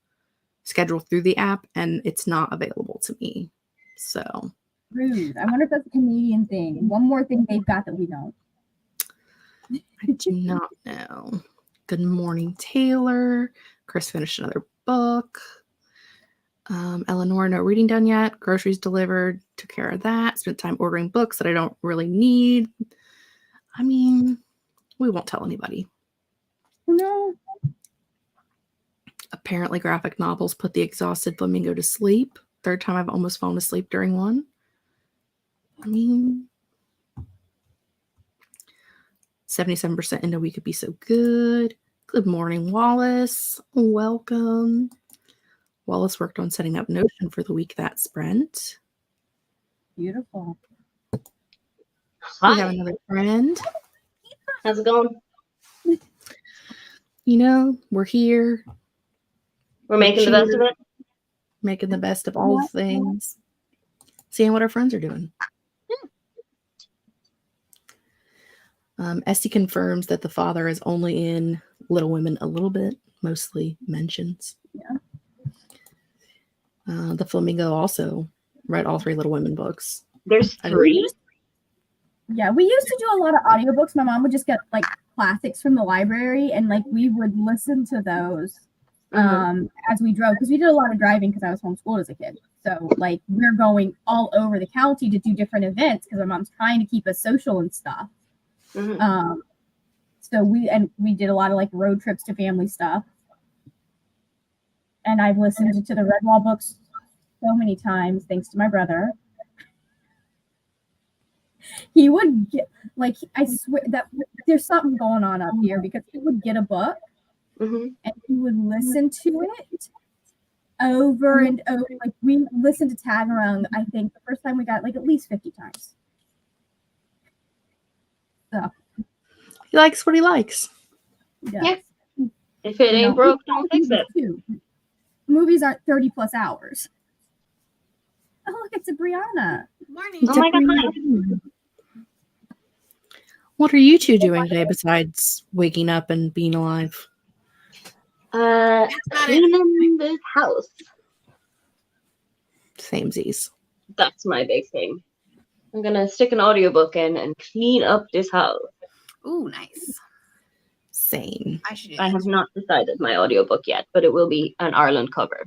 schedule through the app, and it's not available to me. So rude. I wonder if that's a Canadian thing. One more thing they've got that we don't. I do not know. Good morning, Taylor. Chris finished another book. Eleanor, no reading done yet. Groceries delivered. Took care of that. Spent time ordering books that I don't really need. I mean, we won't tell anybody. No. Apparently, graphic novels put the exhausted flamingo to sleep. Third time I've almost fallen asleep during one. I mean, 77% into We Could Be So Good. Good morning, Wallace. Welcome. Wallace worked on setting up Notion for the week that's Sprint. Beautiful. Hi. We have another friend. How's it going? You know, we're here. We're making the best of it. Making the best of all things. Seeing what our friends are doing. Esty confirms that the father is only in Little Women a little bit, mostly mentions. Yeah. The Flamingo also read all 3 Little Women books. There's 3? Yeah, we used to do a lot of audiobooks. My mom would just get like classics from the library, and like we would listen to those as we drove, because we did a lot of driving because I was homeschooled as a kid. So like we're going all over the county to do different events because my mom's trying to keep us social and stuff. So we did a lot of like road trips to family stuff. And I've listened to the Redwall books so many times, thanks to my brother. He would get, like, I swear that there's something going on up here, because he would get a book and he would listen to it over and over. Like, we listened to Tag Around, I think the first time we got like at least 50 times. So he likes what he likes. Yeah. If it ain't broke, don't fix it. Too. Movies aren't 30 plus hours. Oh, look, it's a Brianna. Morning. Oh my God. What are you two doing today besides waking up and being alive? Cleaning this house. Samesies. That's my big thing. I'm gonna stick an audiobook in and clean up this house. Ooh, nice. Same. I should do I that. have not decided my audiobook yet, but it will be an Ireland cover.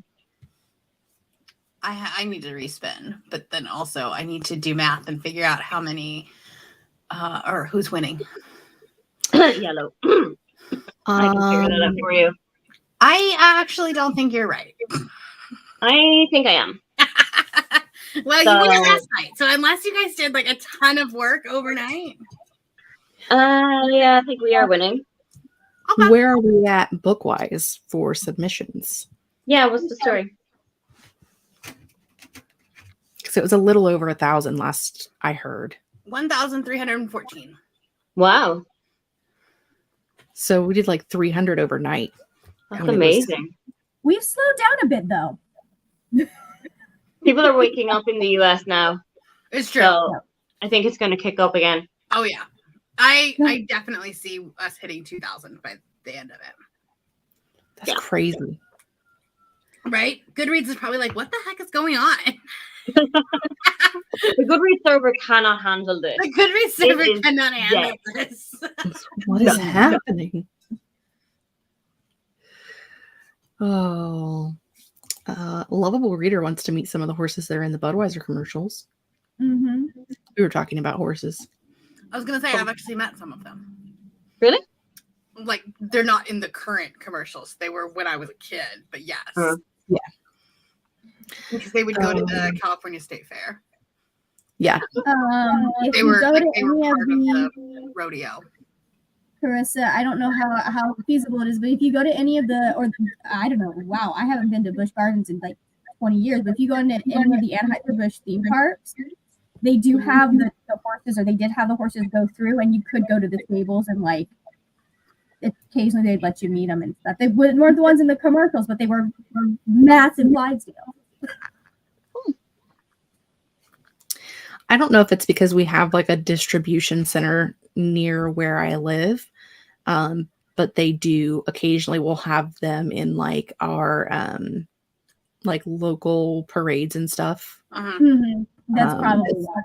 I need to respin, but then also I need to do math and figure out how many or who's winning. Yellow. I can figure that out for you. I actually don't think you're right. I think I am. Well, you won last night, so unless you guys did like a ton of work overnight. Yeah, I think we are winning. Okay. Where are we at book-wise for submissions? Yeah, what's the story? Because it was a little over 1,000 last I heard. 1,314. Wow. So we did like 300 overnight. That's when it was- amazing. We've slowed down a bit though. People are waking up in the US now, It's true. so I think it's going to kick up again. Oh yeah, I definitely see us hitting 2,000 by the end of it. That's crazy. Right? Goodreads is probably like, what the heck is going on? The Goodreads server cannot handle this. The Goodreads server is cannot handle this. What is happening? Oh, Lovable Reader wants to meet some of the horses that are in the Budweiser commercials. Mm-hmm. We were talking about horses. I was gonna say I've actually met some of them. Really? Like they're not in the current commercials. They were when I was a kid, but yes. Yeah. Because they would go to the California State Fair. Yeah. If They you were go like to they were any of part of the the rodeo. Carissa, I don't know how feasible it is, but if you go to any of the, or I don't know, wow, I haven't been to Busch Gardens in like 20 years, but if you go into any of the Anheuser-Busch theme parks, they do have the horses, or they did have the horses go through, and you could go to the tables and like, occasionally they'd let you meet them and stuff. They weren't the ones in the commercials, but they were massive Clydesdale. I don't know if it's because we have like a distribution center near where I live, but they do occasionally we'll have them in like our like local parades and stuff. Mm-hmm. That's probably why.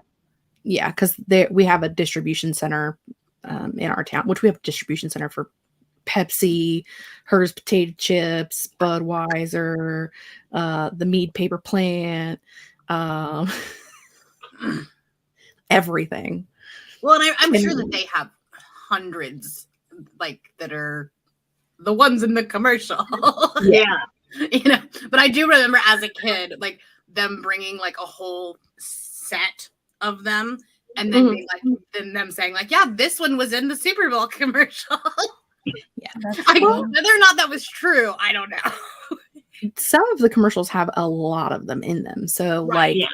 Yeah, because we have a distribution center in our town, which we have a distribution center for Pepsi, Hearth potato chips, Budweiser, the Mead paper plant, everything. Well, and I'm sure that they have hundreds like that are the ones in the commercial. Yeah. You know, but I do remember as a kid, like them bringing like a whole set of them, and then being like, then them saying like, "Yeah, this one was in the Super Bowl commercial." Yeah, whether or not that was true, I don't know. Some of the commercials have a lot of them in them, so Right, like,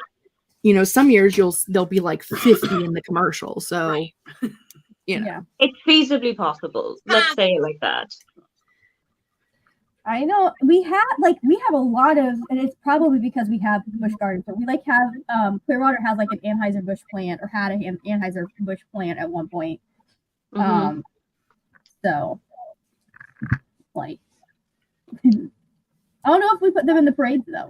you know, some years there'll be like 50 in the commercial, so you know, it's feasibly possible. Let's say it like that. I know we have a lot of, and it's probably because we have Busch Gardens, but we like have Clearwater has like an Anheuser-Busch plant, or had an Anheuser-Busch plant at one point. So like I don't know if we put them in the parades though.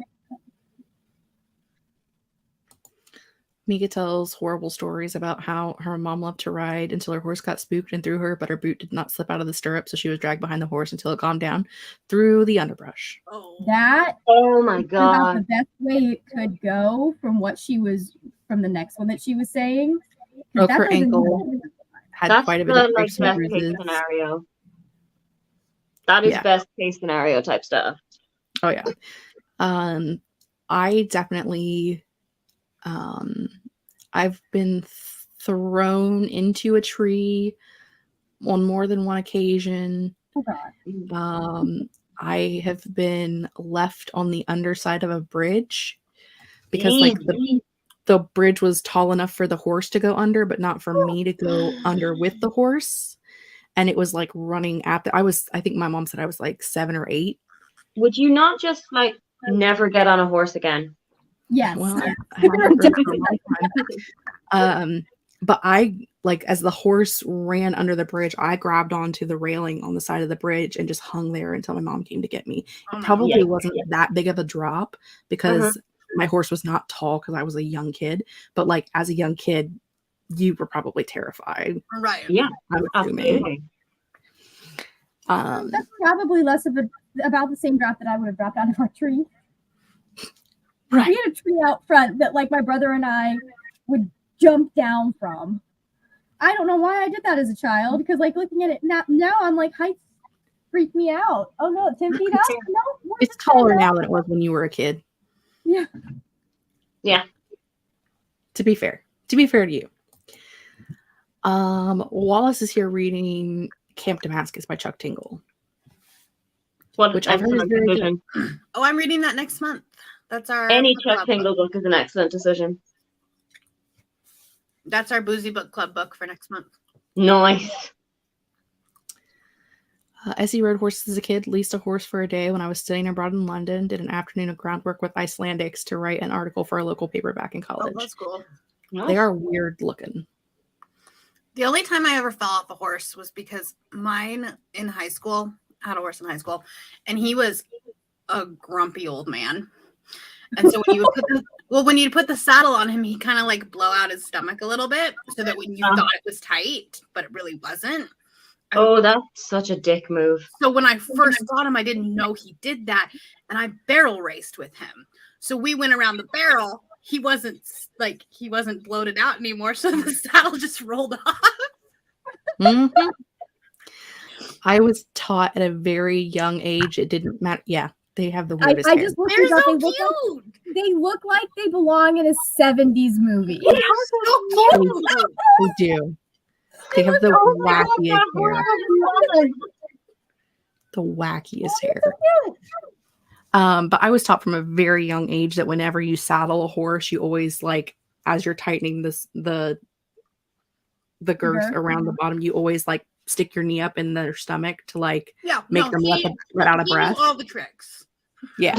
Mika tells horrible stories about how her mom loved to ride until her horse got spooked and threw her, but her boot did not slip out of the stirrup, so she was dragged behind the horse until it calmed down through the underbrush. That Oh my about god. the best way it could go from the next one that she was saying. Broke her ankle. Had That's quite a the bit of like scrapes and best case bruises. scenario. That is best case scenario type stuff. Oh yeah. I definitely I've been thrown into a tree on more than one occasion. Oh god. I have been left on the underside of a bridge because like the bridge was tall enough for the horse to go under, but not for me to go under with the horse. And it was like running at I think my mom said I was like 7 or 8. Would you not just like never get on a horse again? Yes. Well, I haven't for a long time. But I, like, as the horse ran under the bridge, I grabbed onto the railing on the side of the bridge and just hung there until my mom came to get me. It probably wasn't that big of a drop because my horse was not tall because I was a young kid. But like as a young kid, you were probably terrified. Right. Yeah. I'm assuming. That's probably less of about the same drop that I would have dropped out of our tree. Right. We had a tree out front that like my brother and I would jump down from. I don't know why I did that as a child, because like looking at it now I'm like, heights freak me out. Oh no, 10 feet up? No. It's taller now than it was when you were a kid. Yeah. Yeah. To be fair to you. Wallace is here reading Camp Damascus by Chuck Tingle. Which I've heard is very good. Oh, I'm reading that next month. That's our any Chuck Tingle book is an excellent decision. That's our Boozy Book Club book for next month. Nice. Essie rode horses as a kid, leased a horse for a day when I was studying abroad in London, did an afternoon of groundwork with Icelandics to write an article for a local paper back in Oh, college. that's cool. They are weird looking. The only time I ever fell off a horse was because mine in high school, I had a horse in high school, and he was a grumpy old man. And so when you would put the saddle on him, he kind of like blow out his stomach a little bit so that when you thought it was tight, but it really wasn't. Oh, that's such a dick move. So when I first got him, I didn't know he did that, and I barrel raced with him. So we went around the barrel. He wasn't bloated out anymore, so the saddle just rolled off. Mm-hmm. I was taught at a very young age it didn't matter. Yeah, they have the weirdest hair. just looked They're it up. so cute. They look like they belong in a 70s movie. They're so cute. They do. They have the wackiest hair. The wackiest hair. But I was taught from a very young age that whenever you saddle a horse, you always like, as you're tightening the girth around the bottom, you always like stick your knee up in their stomach to like make them let out of breath. All the tricks. Yeah.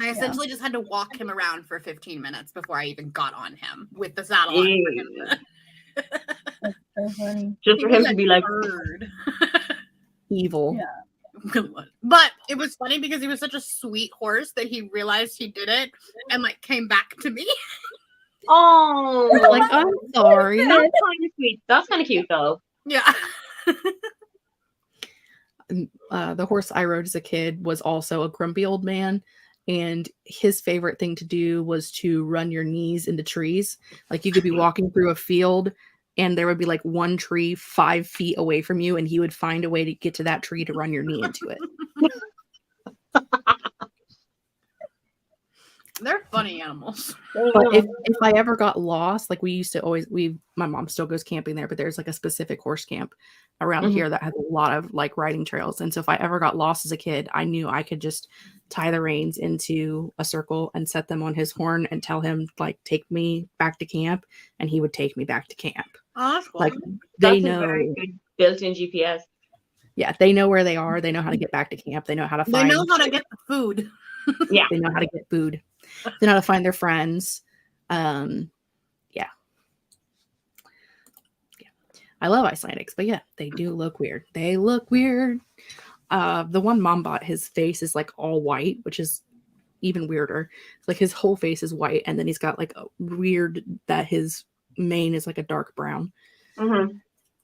I essentially just had to walk him around for 15 minutes before I even got on him with the saddle on. That's so funny. Just for him to be like, Evil. Yeah. But it was funny because he was such a sweet horse that he realized he did it and like came back to me. oh, Like, I'm sorry. that's kind of sweet. That's kind of cute, though. Yeah. The horse I rode as a kid was also a grumpy old man, and his favorite thing to do was to run your knees into trees. Like you could be walking through a field and there would be like one tree 5 feet away from you, and he would find a way to get to that tree to run your knee into it. They're funny animals. But if I ever got lost, like we used to always, my mom still goes camping there, but there's like a specific horse camp around here that has a lot of like riding trails. And so if I ever got lost as a kid, I knew I could just tie the reins into a circle and set them on his horn and tell him like, take me back to camp. And he would take me back to camp. Oh, that's cool. Like That's they a know. very good built-in GPS. Yeah, they know where they are. They know how to get back to camp. They know how to They find. know how to get the food. Yeah. They know how to get food. They know how to find their friends. Yeah. I love Icelandics, but yeah, they do look weird. They look weird. The one mom bought, his face is like all white, which is even weirder. It's like his whole face is white, and then he's got like a weird that his mane is like a dark brown. Mm-hmm.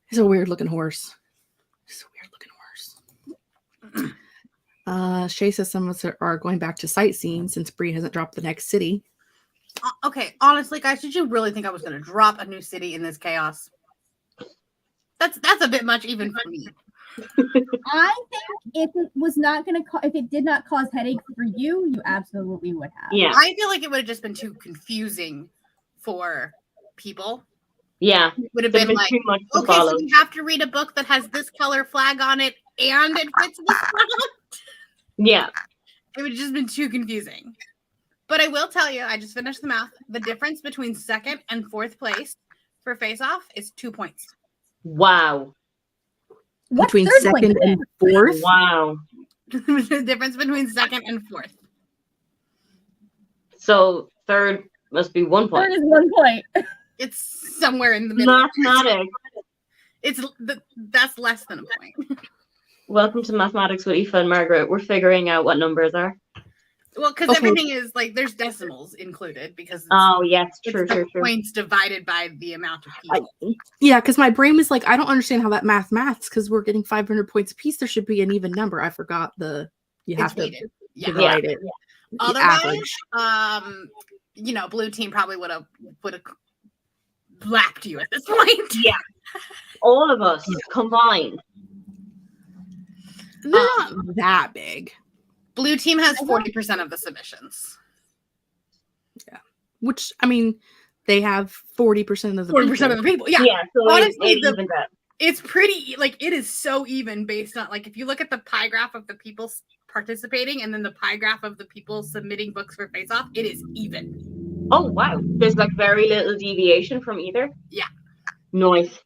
He's a weird looking horse. He's a weird looking horse. Shay says some of us are going back to sightseeing since Bree hasn't dropped the next city. Okay, honestly, guys, did you really think I was going to drop a new city in this chaos? That's a bit much even for me. I think if it was not going to, if it did not cause headache for you, you absolutely would have. Yeah. I feel like it would have just been too confusing for people. Yeah. It would have There's been like, too much to okay, follow. so you have to read a book that has this color flag on it and it fits this flag. Yeah. It would have just been too confusing. But I will tell you, I just finished the math. The difference between second and fourth place for Face Off is 2 points. Wow. What's Between third second place and fourth. Wow. The difference between second and fourth. So third must be 1 point. Third is 1 point. It's somewhere in the middle. Mathematics. That's less than a point. Welcome to Mathematics with Aoife and Margaret. We're figuring out what numbers are. Well, because Okay. everything is like there's decimals included because it's, Oh, yes. it's True, the true, true. points divided by the amount of people. Yeah, because my brain was like, I don't understand how that maths because we're getting 500 points a piece. There should be an even number. I forgot you It's have to weighted. Yeah. divide it. The Otherwise, blue team probably would have lapped you at this point. Yeah. All of us combined. They're not that big. Blue team has 40% of the submissions. Which, I mean, they have 40% of the 40% of the people. Yeah. Yeah. So Honestly, it evens out. It's pretty, like, it is so even based on, like, if you look at the pie graph of the people participating and then the pie graph of the people submitting books for Face Off, it is even. Oh, wow. There's like very little deviation from either. Yeah. Nice.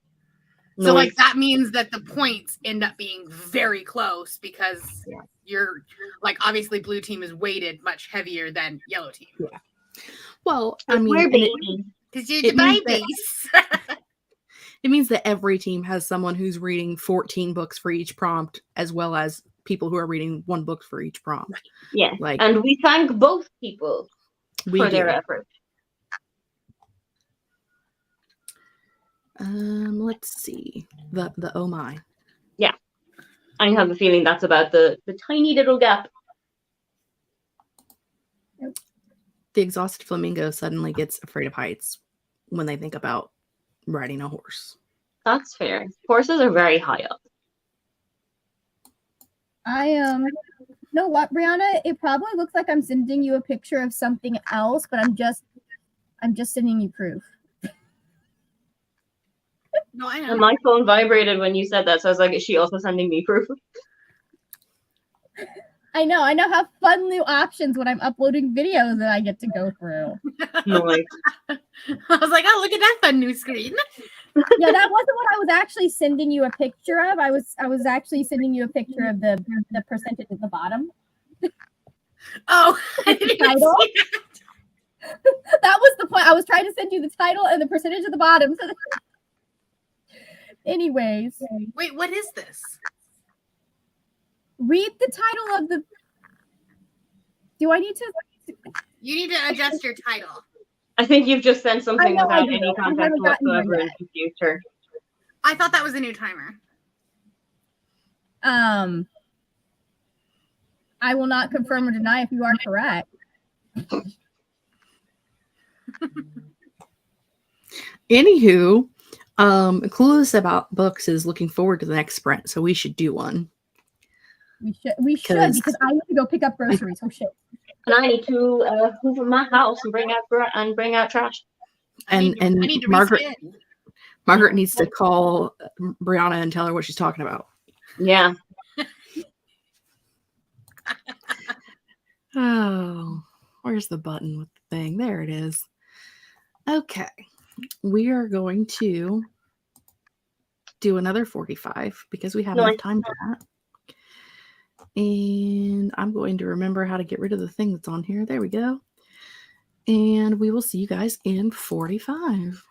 So like Nice. that means that the points end up being very close because Yeah. you're like obviously blue team is weighted much heavier than yellow team. Yeah. Well, I mean, We're and it, babies. Because you're It the means that- babies. it means that every team has someone who's reading 14 books for each prompt, as well as people who are reading 1 book for each prompt. Yes. Like And we thank both people we for do. their effort. Let's see. The oh my. I have a feeling that's about the tiny little gap. The exhausted flamingo suddenly gets afraid of heights when they think about riding a horse. That's fair. Horses are very high up. You know what, Brianna? It probably looks like I'm sending you a picture of something else, but I'm just sending you proof. No, I know. And my phone vibrated when you said that, so I was like, is she also sending me proof? I know. I now have fun new options when I'm uploading videos that I get to go through. Nice. I was like, oh, look at that fun new screen. Yeah, that wasn't what I was actually sending you a picture of. I was actually sending you a picture of the percentage at the bottom. Oh, I The didn't title? see that. That was the point. I was trying to send you the title and the percentage at the bottom. Anyways, Wait, what is this? read the title of the. Do I need to? You need to adjust your title. I think you've just sent something know I without do. any I context haven't gotten there whatsoever and yet. confused her. I thought that was a new timer. I will not confirm or deny if you are correct. Anywho, Clueless About Books is looking forward to the next sprint, so we should do one. We should 'Cause- because I need to go pick up groceries. Oh shit! And I need to hoover my house and bring out trash. I need And to Margaret respin. Margaret needs to call Brianna and tell her what she's talking about. Yeah. Oh, where's the button with the thing? There it is. Okay. We are going to do another 45 because we have Nice. enough time for that. And I'm going to remember how to get rid of the thing that's on here. There we go. And we will see you guys in 45.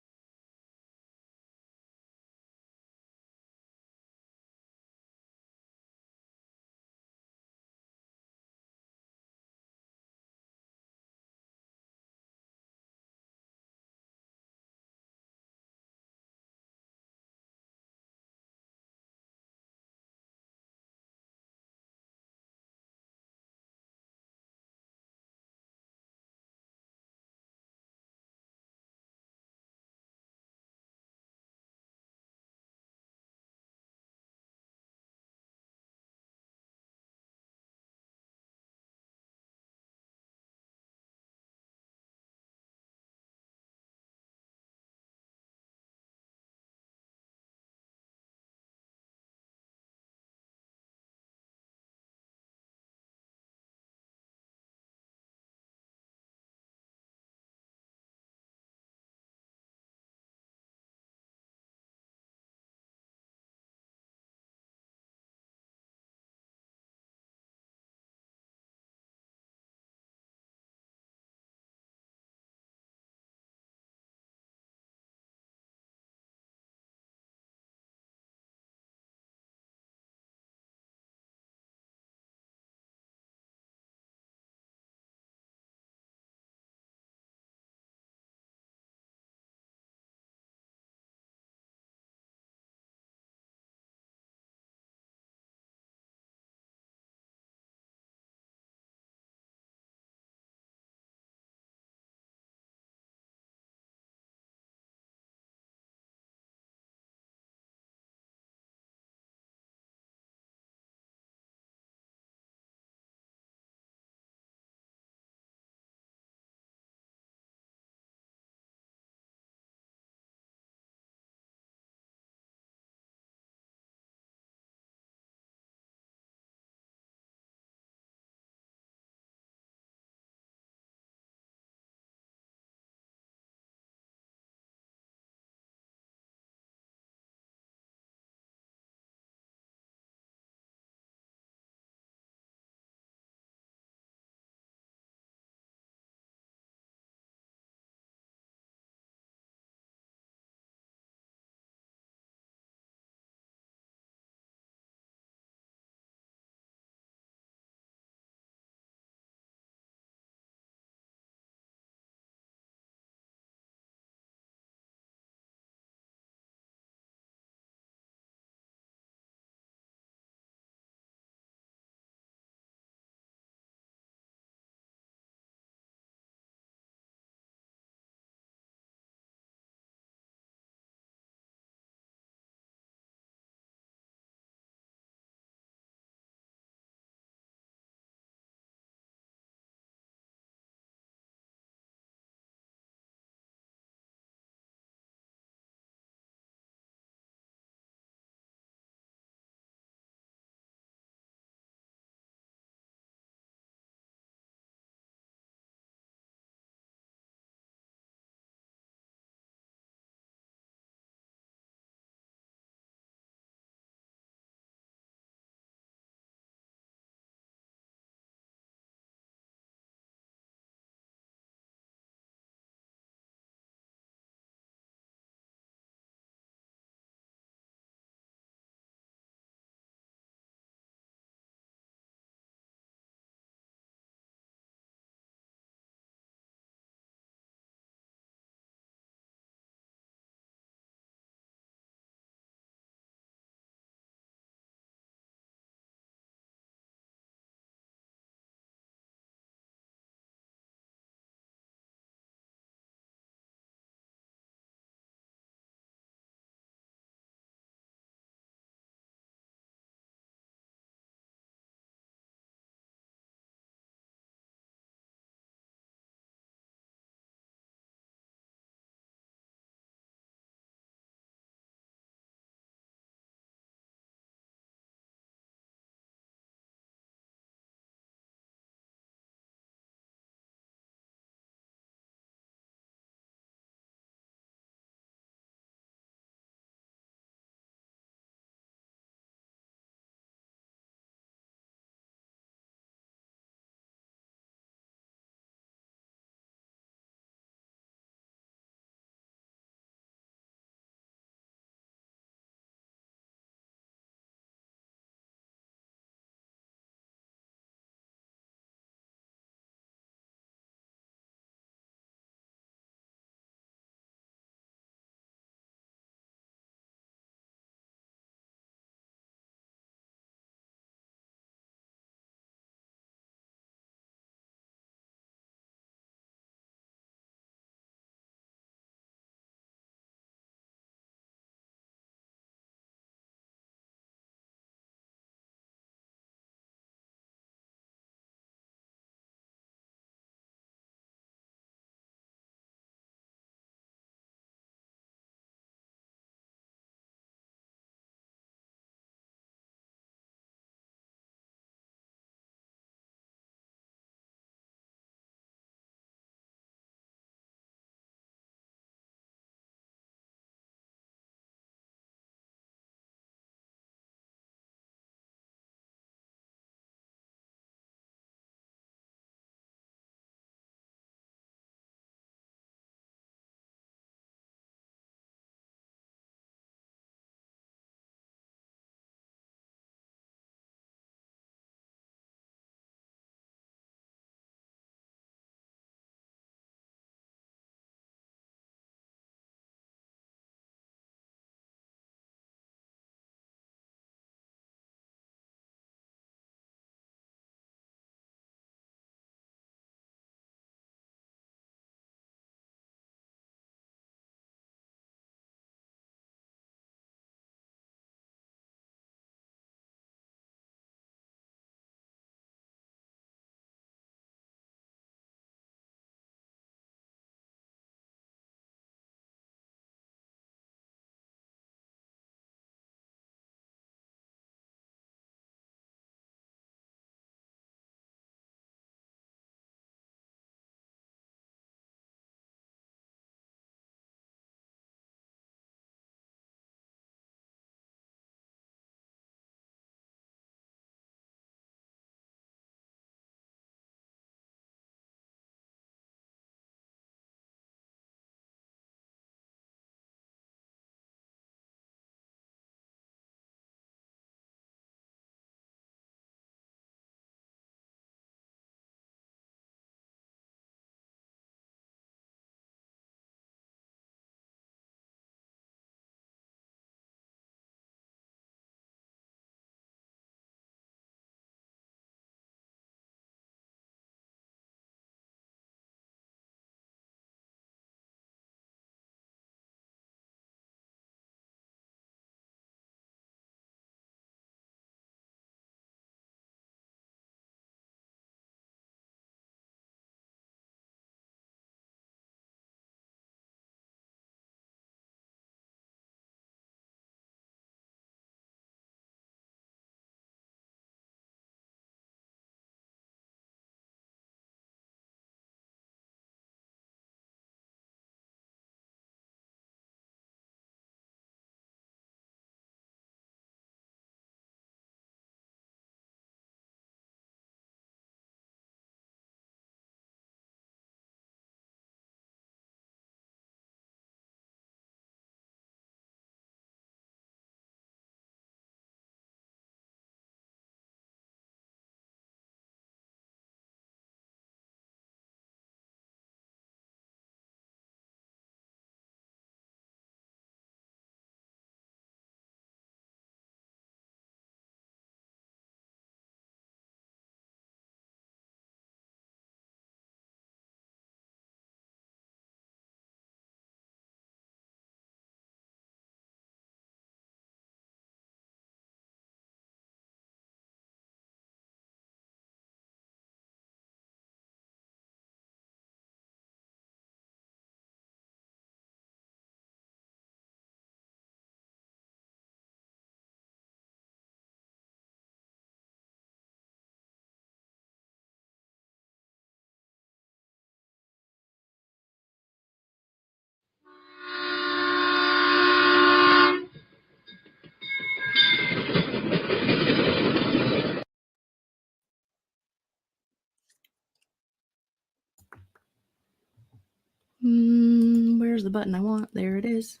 Where's the button I want? There it is.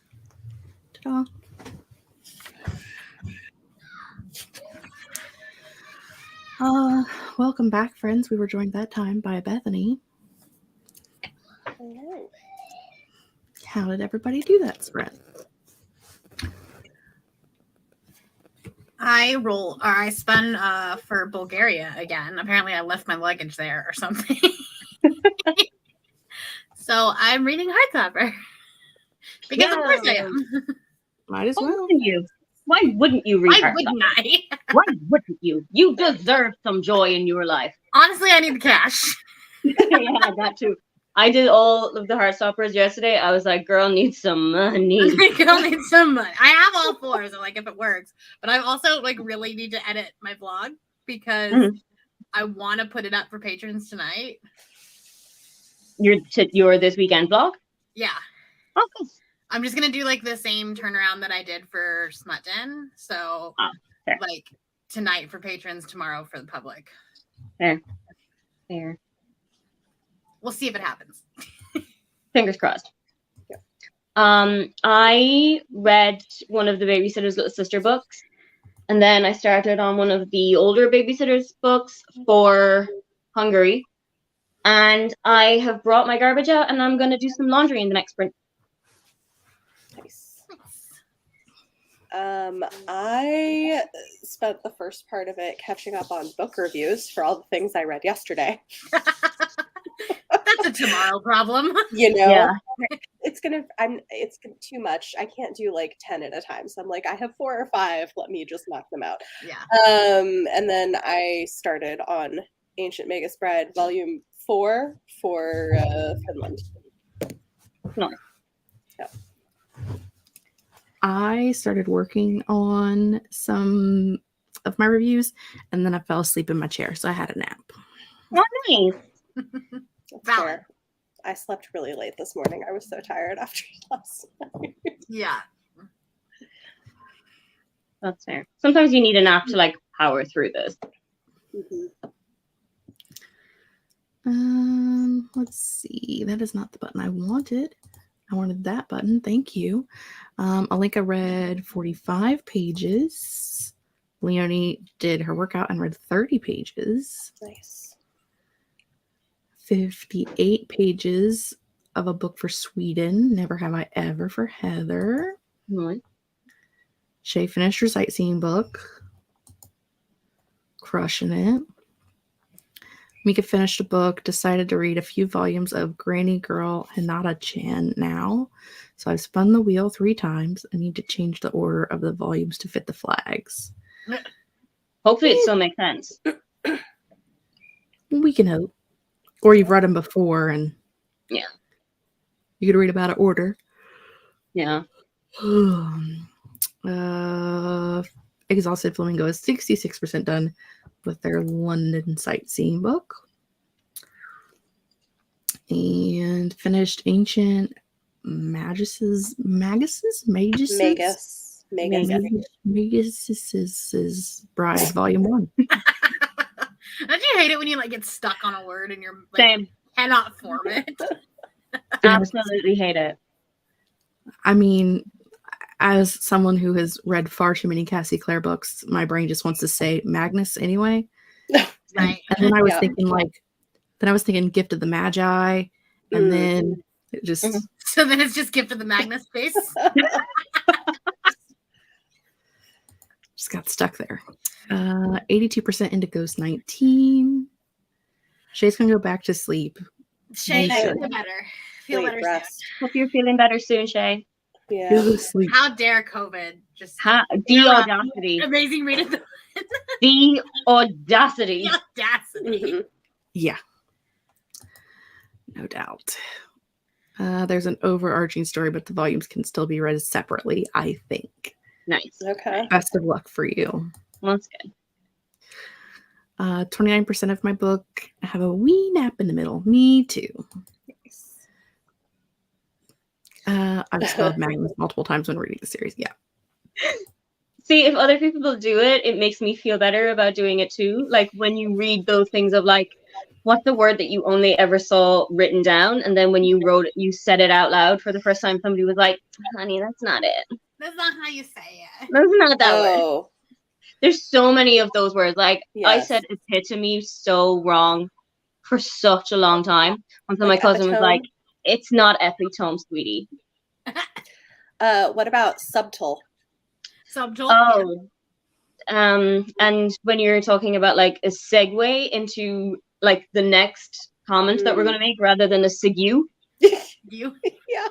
Ta-da. Welcome back, friends. We were joined that time by Bethany. Hello. How did everybody do that spread? I spun for Bulgaria again. Apparently I left my luggage there or something. So I'm reading Hearth because of course I am. Might as Why well. wouldn't you? Why wouldn't you read Why Hearth? wouldn't I? Why wouldn't you? You deserve some joy in your life. Honestly, I need the cash. Yeah, that too. I did all of the Heartstoppers yesterday. I was like, girl needs some money. Girl needs some money. I have all four, so like if it works. But I also like really need to edit my vlog because I want to put it up for patrons tonight. Your this weekend vlog? Yeah. Oh, cool. I'm just gonna do like the same turnaround that I did for Smutton. So fair. like tonight for patrons, tomorrow for the public. Fair. We'll see if it happens. Fingers crossed. Yeah. I read one of the Babysitter's Little Sister books, and then I started on one of the older Babysitter's books for Hungary. And I have brought my garbage out, and I'm going to do some laundry in the next sprint. Nice. I spent the first part of it catching up on book reviews for all the things I read yesterday. That's a tomorrow problem. You know, Yeah. it's too much. I can't do like 10 at a time. So I'm like, I have 4 or 5. Let me just knock them out. Yeah. And then I started on Ancient Mega Spread Volume 4 for Finland. Nice. Yeah. I started working on some of my reviews, and then I fell asleep in my chair, so I had a nap. Oh, nice. That's Valid. fair. I slept really late this morning. I was so tired after last night. Yeah. That's fair. Sometimes you need a nap to like power through this. Let's see. That is not the button I wanted. I wanted that button. Thank you. Alinka read 45 pages. Leonie did her workout and read 30 pages. Nice. 58 pages of a book for Sweden. Never Have I Ever for Heather. Right. Shay finished her sightseeing book. Crushing it. Mika finished a book, decided to read a few volumes of Granny Girl Hinata-chan now. So I've spun the wheel 3 times. I need to change the order of the volumes to fit the flags. Hopefully it still makes sense. We can hope. Or you've read them before and Yeah. you could read about an order. Yeah. Exhausted Flamingo is 66% done with their London sightseeing book. And finished Ancient Magus's Bride, Volume 1. Don't you hate it when you like get stuck on a word and you're like Same. cannot form it? Absolutely hate it. I mean, as someone who has read far too many Cassie Clare books, my brain just wants to say Magnus anyway. Right. And then I was Yeah. thinking Gift of the Magi, and then it just So then it's just Gift of the Magnus face. just got stuck there. 82% into Ghost 19. Shay's gonna go back to sleep. Shay, Nice. feel better. Feel Late better rest. Hope you're feeling better soon, Shay. Yeah. Go to sleep. soon. How dare COVID just The Yeah. audacity. amazing reading The audacity. the audacity. Mhm. Yeah, no doubt. There's an overarching story, but the volumes can still be read separately, I think. Nice. Okay. Best of luck for you. Well, that's good. 29% of my book have a wee nap in the middle. Me too. I've spelled Magnus multiple times when reading the series. Yeah. See, if other people do it, it makes me feel better about doing it too. Like when you read those things of like, what's the word that you only ever saw written down, and then when you wrote it, you said it out loud for the first time, somebody was like, honey, that's not it. That's not how you say it. That's not that word. Oh, There's so many of those words. Like, I yes. said epitome so wrong for such a long time. Until Like my cousin was epitome? like, it's not epitome, sweetie. What about subtle? Subtle. Oh. And when you're talking about like a segue into like the next comment that we're going to make rather than a segue. You. Yeah.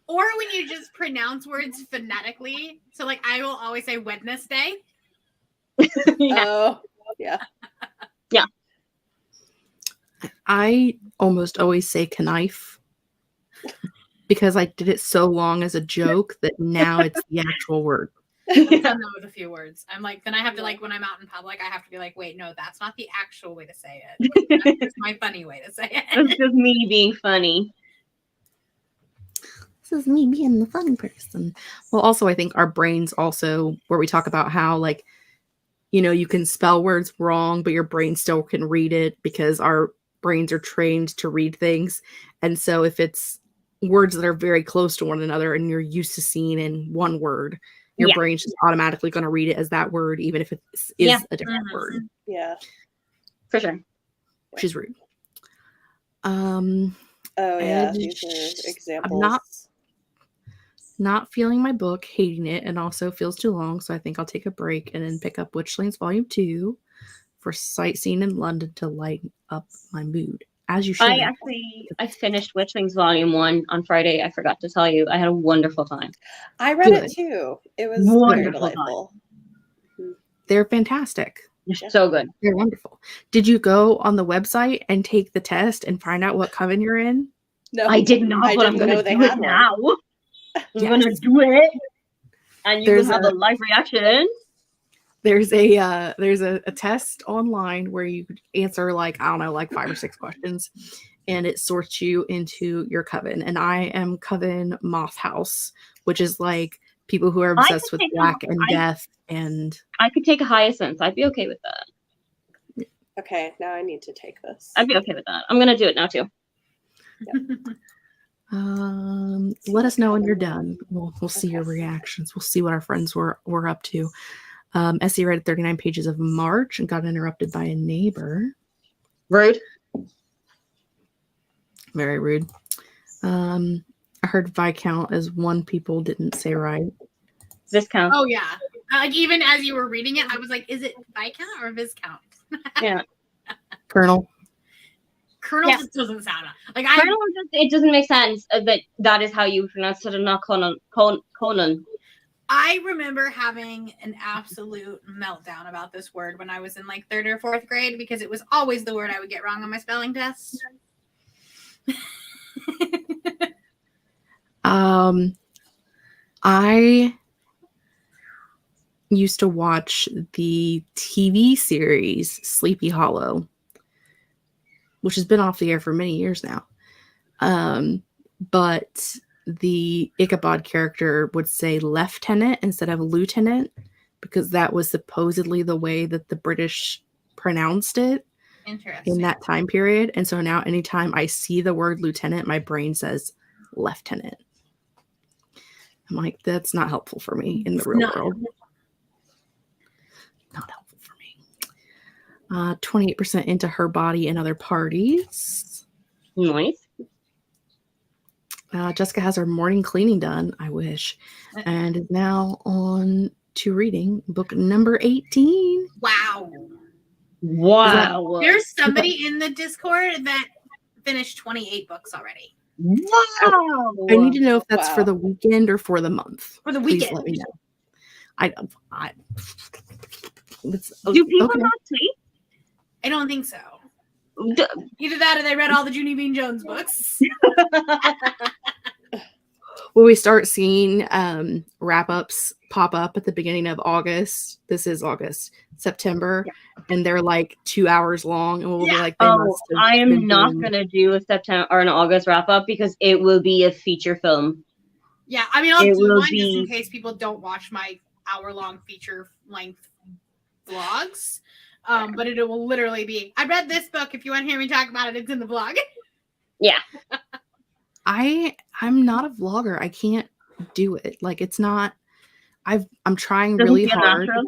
Or when you just pronounce words phonetically. So like I will always say Wednesday. Yeah. Oh, yeah. Yeah. I almost always say knife because I did it so long as a joke that now it's the actual word. I've done that with a few words. I'm like, then I have to like when I'm out in public, I have to be like, wait, no, that's not the actual way to say it. That's just my funny way to say it. It's just me being funny. This is me being the fun person. Well, also, I think our brains also, where we talk about how, like, you know, you can spell words wrong, but your brain still can read it because our brains are trained to read things. And so if it's words that are very close to one another and you're used to seeing in one word, your brain's just automatically going to read it as that word, even if it is a different word. Yeah. For sure. Which is rude. Oh, yeah. These are examples. I'm not feeling my book, hating it, and also feels too long, so I think I'll take a break and then pick up Witchlings Volume 2 for sightseeing in London to lighten up my mood. As you should. I finished Witchlings Volume 1 on Friday. I forgot to tell you. I had a wonderful time. I read it too. It was very delightful. They're fantastic. They're so good. They're wonderful. Did you go on the website and take the test and find out what coven you're in? No, I did not, but I'm going to do it now. I'm going to do it. And you will have a live reaction. There's a test online where you could answer like, I don't know, like 5 or 6 questions, and it sorts you into your coven. And I am Coven Moth House, which is like people who are obsessed with black and death. And I could take a hyacinth. I'd be okay with that. Okay, now I need to take this. I'd be okay with that. I'm going to do it now too. Yep. Let us know when you're done. We'll see your reactions. We'll see what our friends were up to. Essie read 39 pages of March and got interrupted by a neighbor. Rude. Very rude. I heard Viscount as one people didn't say right. Viscount. Oh yeah. Like even as you were reading it, I was like, is it Viscount or Viscount? Yeah. Colonel. Colonel just doesn't sound like Colonel. It doesn't make sense that is how you pronounce it, and not Conan. Conan. I remember having an absolute meltdown about this word when I was in like 3rd or 4th grade because it was always the word I would get wrong on my spelling test. I used to watch the TV series Sleepy Hollow, which has been off the air for many years now. But the Ichabod character would say lieutenant instead of lieutenant because that was supposedly the way that the British pronounced it in that time period. And so now anytime I see the word lieutenant, my brain says lieutenant. I'm like, that's not helpful for me in the real world. Not helpful for me. 28% into Her Body and Other Parties. Nice. Jessica has her morning cleaning done, I wish, and is now on to reading book number 18. Wow. There's somebody in the Discord that finished 28 books already. Wow. I need to know if that's for the weekend or for the month. For the Please weekend. let me know. Do people not sleep? I don't think so. Either that or they read all the Junie Bean Jones books. Will we start seeing wrap-ups pop up at the beginning of August? This is August, September, and they're like 2 hours long, and we'll be like, I am not going to do a September or an August wrap-up because it will be a feature film. Yeah, I mean, I'll do one just in case people don't watch my hour-long feature-length vlogs. But it will literally be, I read this book. If you want to hear me talk about it, it's in the blog. Yeah. I'm not a vlogger. I can't do it. Like, it's not. I'm trying Doesn't really feel hard. natural.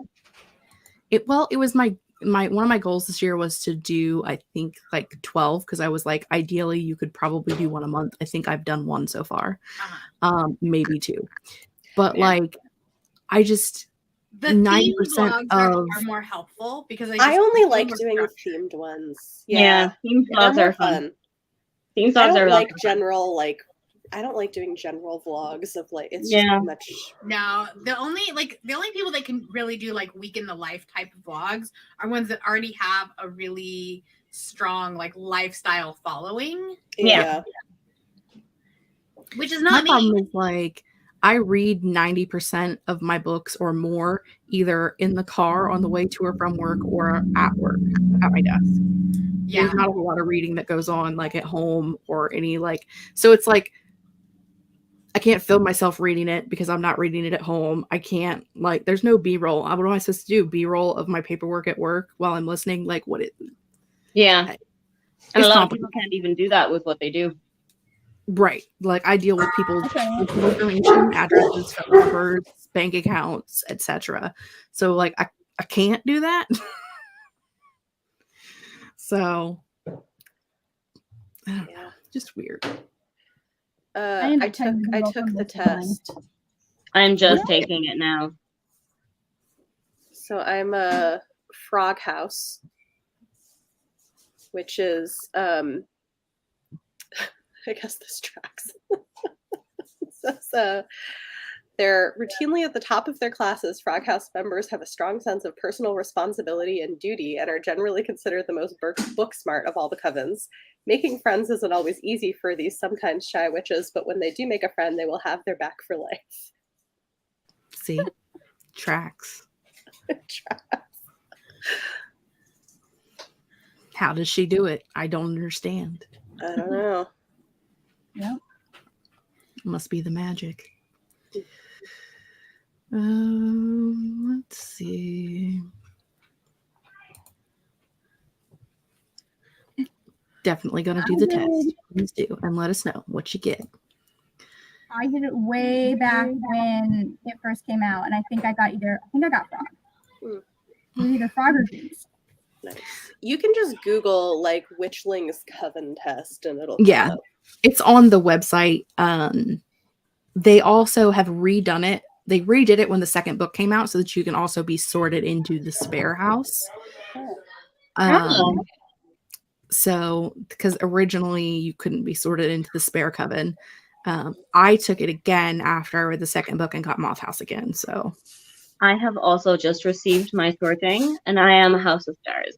It was my one of my goals this year was to do, I think, like 12, because I was like, ideally you could probably do one a month. I think I've done one so far. Maybe 2. But Yeah. like, I just The 90% themed vlogs of are more helpful because I only like more doing structure. themed ones. Yeah. Theme They're vlogs more are fun. Theme I vlogs are don't a lot like of fun. general, like, I don't like doing general vlogs of, like, it's Yeah. just much. No, the only people that can really do like week in the life type of vlogs are ones that already have a really strong like lifestyle following, Yeah. which is my not problem me. is, like, I read 90% of my books or more either in the car on the way to or from work or at work at my desk. Yeah, There's not a lot of reading that goes on like at home or any like, so it's like I can't film myself reading it because I'm not reading it at home. I can't, like, there's no B-roll. What am I supposed to do? B-roll of my paperwork at work while I'm listening? Like, what it Yeah. it's And a lot of complicated. people can't even do that with what they do. Right. Like, I deal with people's personal information, addresses, phone numbers, bank accounts, etc. So like I can't do that. So I don't know. Just weird. ended I up having to go took from the this design. test. I'm just Really? taking it now. So I'm a Frog House, which is I guess this tracks. So they're routinely at the top of their classes. Frog House members have a strong sense of personal responsibility and duty and are generally considered the most book smart of all the covens. Making friends isn't always easy for these sometimes shy witches, but when they do make a friend, they will have their back for life. See? Tracks. How does she do it? I don't understand. I don't know. Yep. Must be the magic. Let's see. Definitely gonna do the test. Please do, and let us know what you get. I did it way back when it first came out, and I got Frog. It was either Frog or Goose. Nice. You can just Google like Witchlings Coven test, and it'll Yeah, come up. it's on the website. They also have redone it. They redid it when the second book came out so that you can also be sorted into the spare house. So, because originally you couldn't be sorted into the spare coven. I took it again after I read the second book and got Moth House again. So I have also just received my sorting, and I am a House of Stars.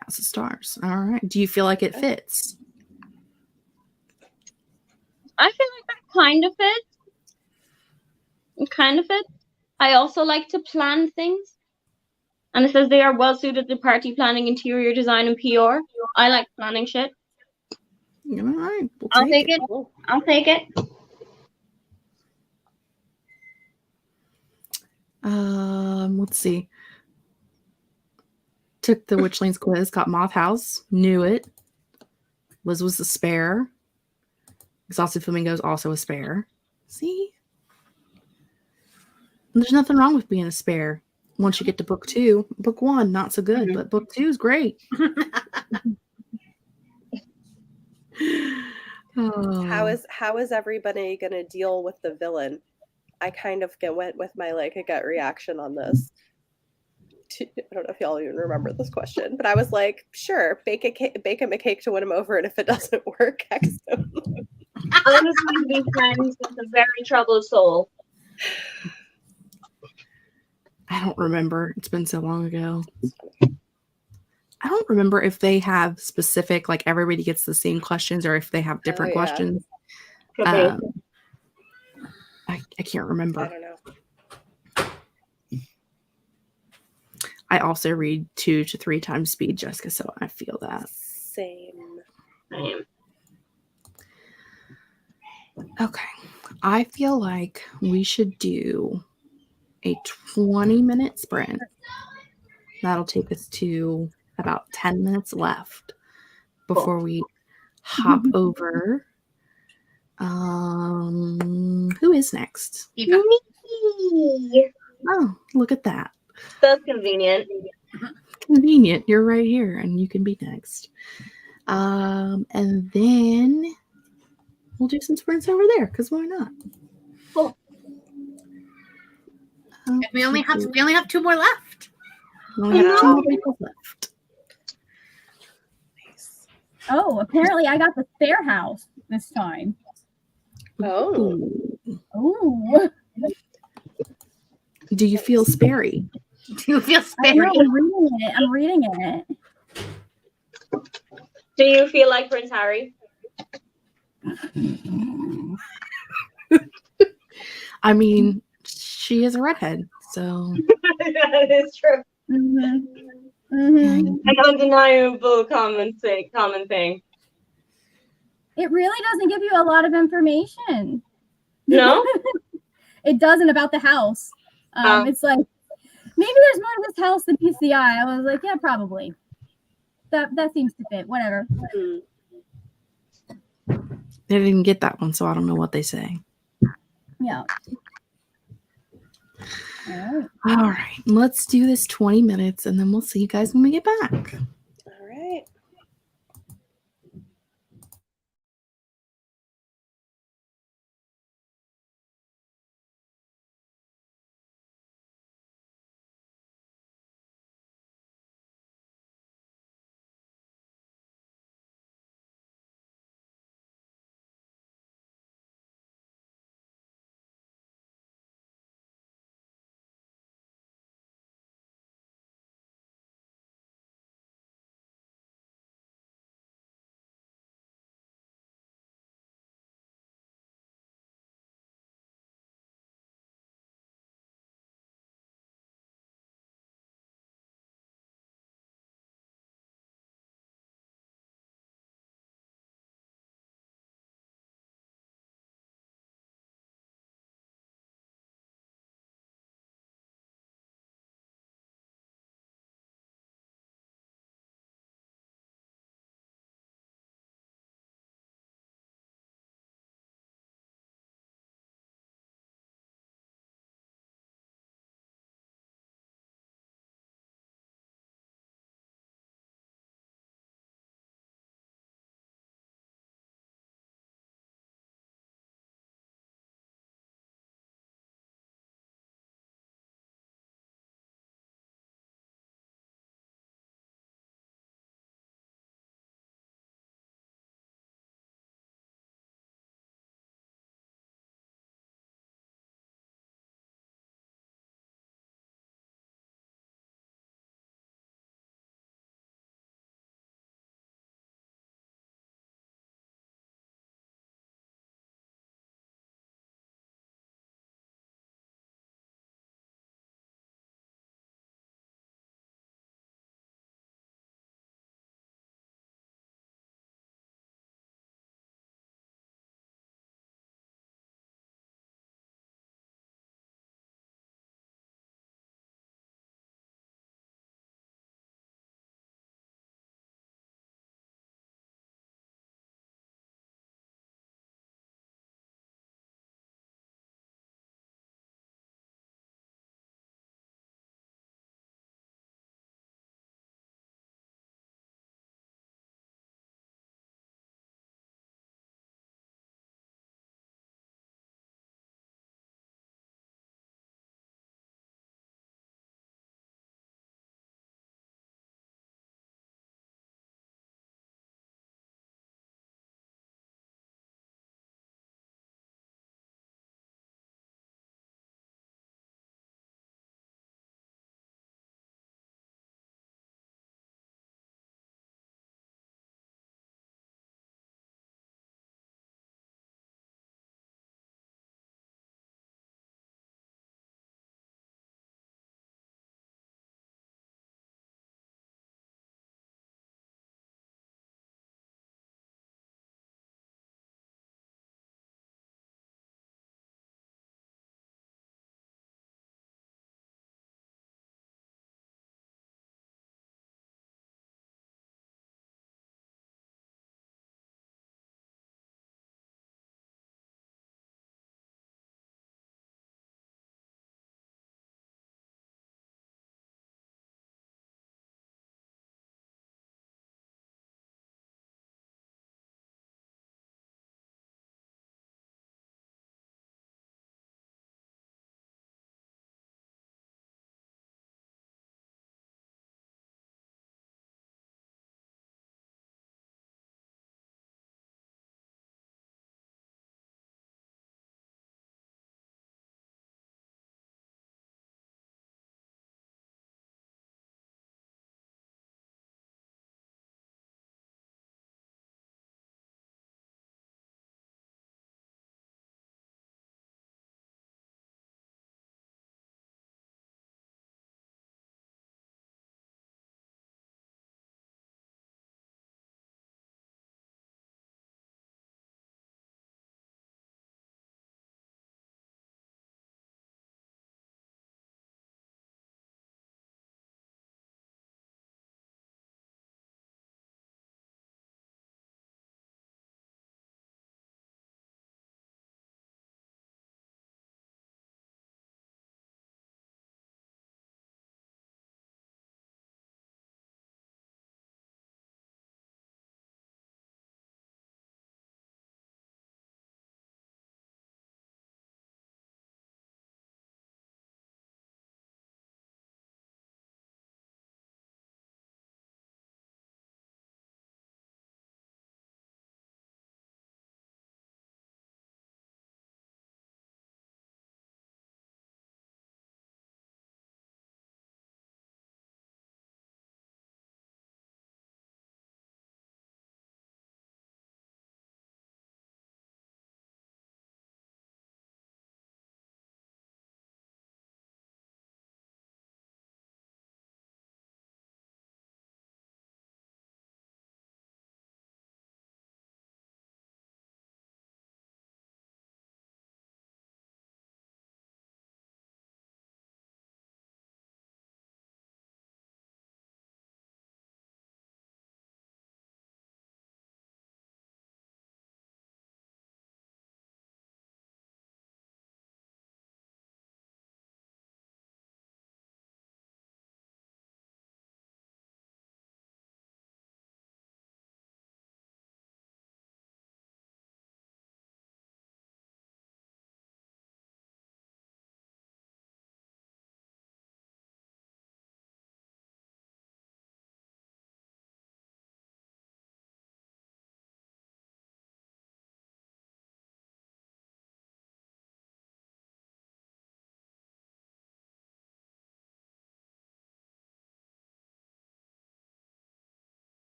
House of Stars. All right. Do you feel like it fits? I feel like that kind of fits. It kind of fits. I also like to plan things. And it says they are well suited to party planning, interior design, and PR. I like planning shit. All right. I'll take it. I'll take it. Let's see. Took the Witchlings quiz, got Moth House, knew it. Liz was a spare. Exhausted Flamingos also a spare. See? And there's nothing wrong with being a spare. Once you get to book 2, book 1, not so good, but book 2 is great. How is everybody gonna deal with the villain? I kind of went with my like a gut reaction on this. I don't know if y'all even remember this question, but I was like, sure, bake him a cake to win him over, and if it doesn't work, hex him. Honestly, be friends with a very troubled soul. I don't remember. It's been so long ago. I don't remember if they have specific, like everybody gets the same questions or if they have different questions. I can't remember. I don't know. I also read 2 to 3 times speed, Jessica, so I feel that. Same. Okay. I feel like we should do a 20-minute sprint That'll take us to about 10 minutes left before we hop over. Who is next? Eva. Me. Oh, look at that. That's convenient. Convenient. You're right here, and you can be next. And then we'll do some sprints over there, because why not? Cool. We only have 2 more left. We only have 2 more people left. Oh, apparently I got the fair house this time. Oh. Ooh. Do you feel sperry? Do you feel I know, sperry? I'm reading it. Do you feel like Prince Harry? I mean, she is a redhead, so That is true. Mm-hmm. Mm-hmm. An undeniable common thing. It really doesn't give you a lot of information. No? It doesn't about the house. It's like, maybe there's more to this house than meets the eye. I was like, yeah, probably. That seems to fit. Whatever. Hmm. they didn't get that one, so I don't know what they say. Yeah. All right. All right, let's do this 20 minutes, and then we'll see you guys when we get back. All right.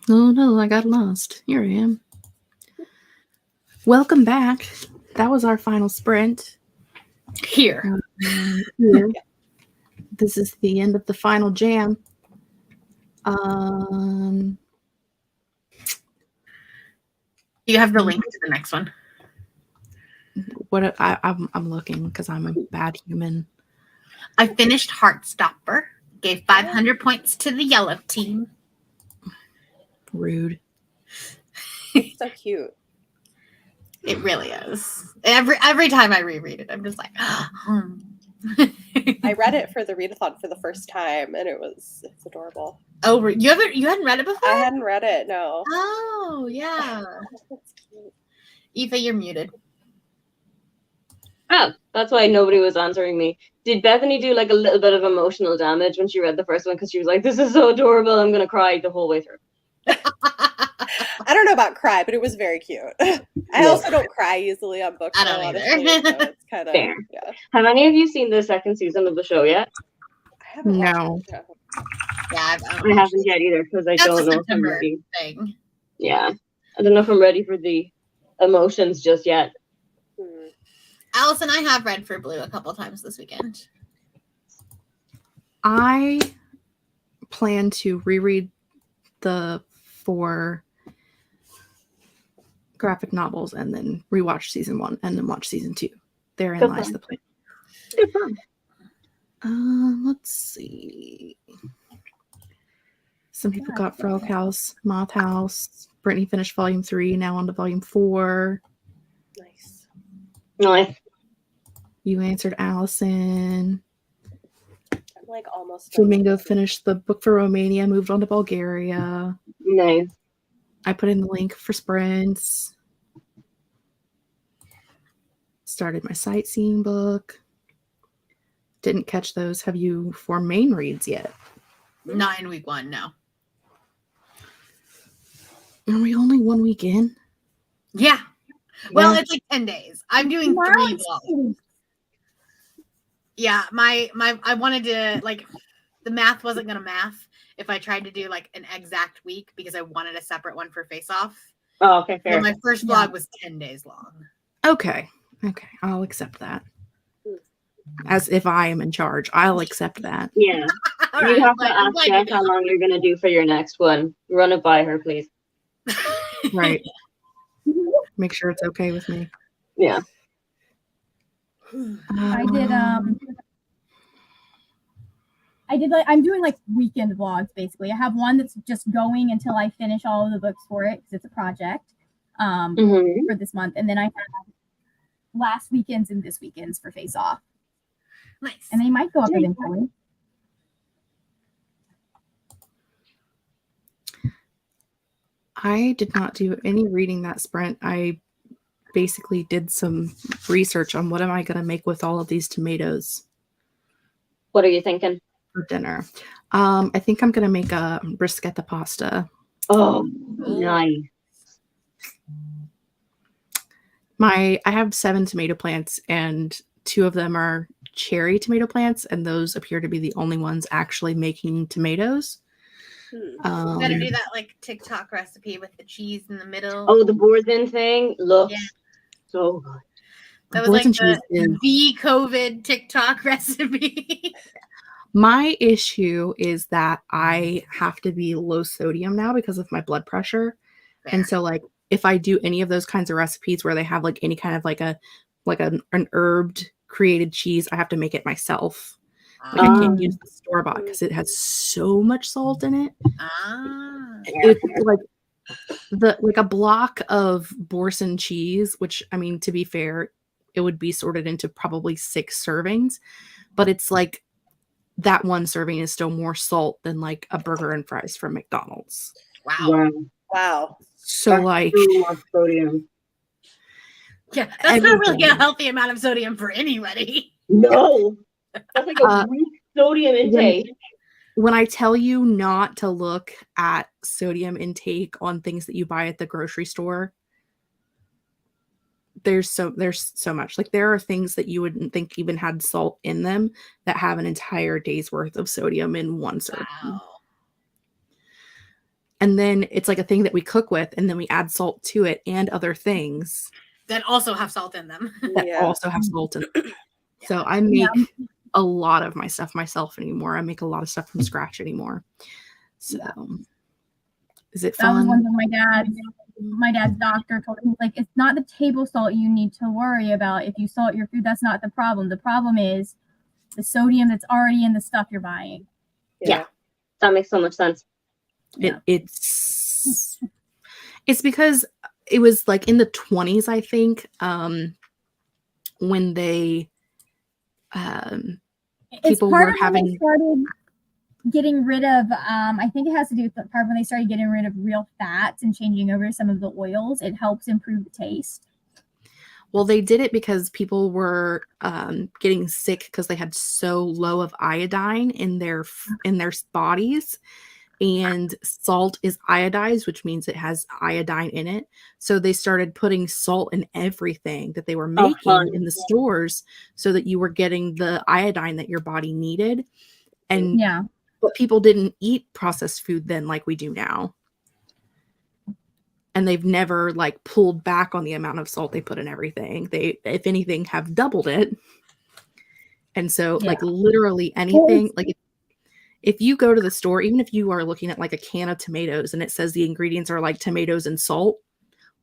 Oh no, I got lost. Here I am. Welcome back. That was our final sprint. Here. Here. This is the end of the final jam. You have the link to the next one. What I'm looking because I'm a bad human. I finished Heartstopper. Gave 500 points to the yellow team. Rude. So cute. It really is. Every time I reread it, I'm just like, I read it for the readathon for the first time, and it's adorable. Oh, you hadn't read it before? I hadn't read it, no. Oh, yeah. Eva, you're muted. Oh, that's why nobody was answering me. Did Bethany do like a little bit of emotional damage when she read the first one? Because she was like, this is so adorable, I'm going to cry the whole way through. I don't know about cry, but it was very cute. I also don't cry easily on books. I don't either. So it's kind of, Fair. yeah. Have any of you seen the second season of the show yet? I haven't watched No. it, no. Yeah, I haven't yet either because I That's don't a know if I'm September ready. thing. Yeah. I don't know if I'm ready for the emotions just yet. Alice and I have read for Blue a couple times this weekend. I plan to reread the 4 graphic novels and then rewatch season 1 and then watch season 2. Therein Good lies fun. the plan. Good fun. Let's see. Some people got Frog House, Moth House. Brittany finished volume 3, now on to volume 4. Nice. Nice. You answered Allison. I'm like almost done. Flamingo finished the book for Romania, moved on to Bulgaria. Nice. I put in the link for sprints. Started my sightseeing book. Didn't catch those. Have you for main reads yet? Not in week 1, no. Are we only 1 week in? Yeah. Well, Yeah. it's like 10 days. I'm doing 3 vlogs. Yeah, I wanted to, like, the math wasn't gonna math if I tried to do like an exact week because I wanted a separate one for Face Off. Oh, okay, fair. So my first vlog was 10 days long. Okay. I'll accept that. As if I am in charge, I'll accept that. Yeah. All You right, have but to I'm ask glad you Jess did. how long you're going to do for your next one. Run it by her, please. Right. Make sure it's okay with me. Yeah. I'm doing like weekend vlogs basically. I have one that's just going until I finish all of the books for it because it's a project for this month, and then I have last weekends and this weekends for Face Off, Nice. and they might go up eventually. I did not do any reading that sprint. I basically did some research on what am I going to make with all of these tomatoes What are you thinking? for dinner. I think I'm going to make a bruschetta pasta. Oh, nice. I have 7 tomato plants and 2 of them are cherry tomato plants, and those appear to be the only ones actually making tomatoes. Gotta do that like TikTok recipe with the cheese in the middle. Oh, the boursin thing looks Yeah. so good. That was like the COVID TikTok recipe. My issue is that I have to be low sodium now because of my blood pressure. Fair. And so like if I do any of those kinds of recipes where they have like any kind of like an herbed created cheese, I have to make it myself. Like I can't use the store-bought because it has so much salt in it. It's like a block of boursin cheese, which I mean, to be fair, it would be sorted into probably 6 servings, but it's like that one serving is still more salt than like a burger and fries from McDonald's. Wow. So That's like too much sodium. Yeah, that's not really a healthy amount of sodium for anybody. No. That's like a weak sodium intake. When I tell you not to look at sodium intake on things that you buy at the grocery store, there's so much. Like there are things that you wouldn't think even had salt in them that have an entire day's worth of sodium in one serving. Wow. And then it's like a thing that we cook with, and then we add salt to it and other things That also have salt in them. that also have salt in them. So I make a lot of my stuff myself anymore. I make a lot of stuff from scratch anymore. So is it That was fun? one thing my dad's doctor told him, like, it's not the table salt you need to worry about. If you salt your food, that's not the problem. The problem is the sodium that's already in the stuff you're buying. Yeah. That makes so much sense. It's because it was like in the 20s, I think, when they people were having. When they started getting rid of, I think it has to do with the part when they started getting rid of real fats and changing over to some of the oils. It helps improve the taste. Well, they did it because people were getting sick because they had so low of iodine in their bodies, and salt is iodized, which means it has iodine in it. So they started putting salt in everything that they were making in the stores, so that you were getting the iodine that your body needed. And but people didn't eat processed food then like we do now. And they've never like pulled back on the amount of salt they put in everything. They, if anything, have doubled it. And so like literally anything, like if you go to the store, even if you are looking at like a can of tomatoes and it says the ingredients are like tomatoes and salt,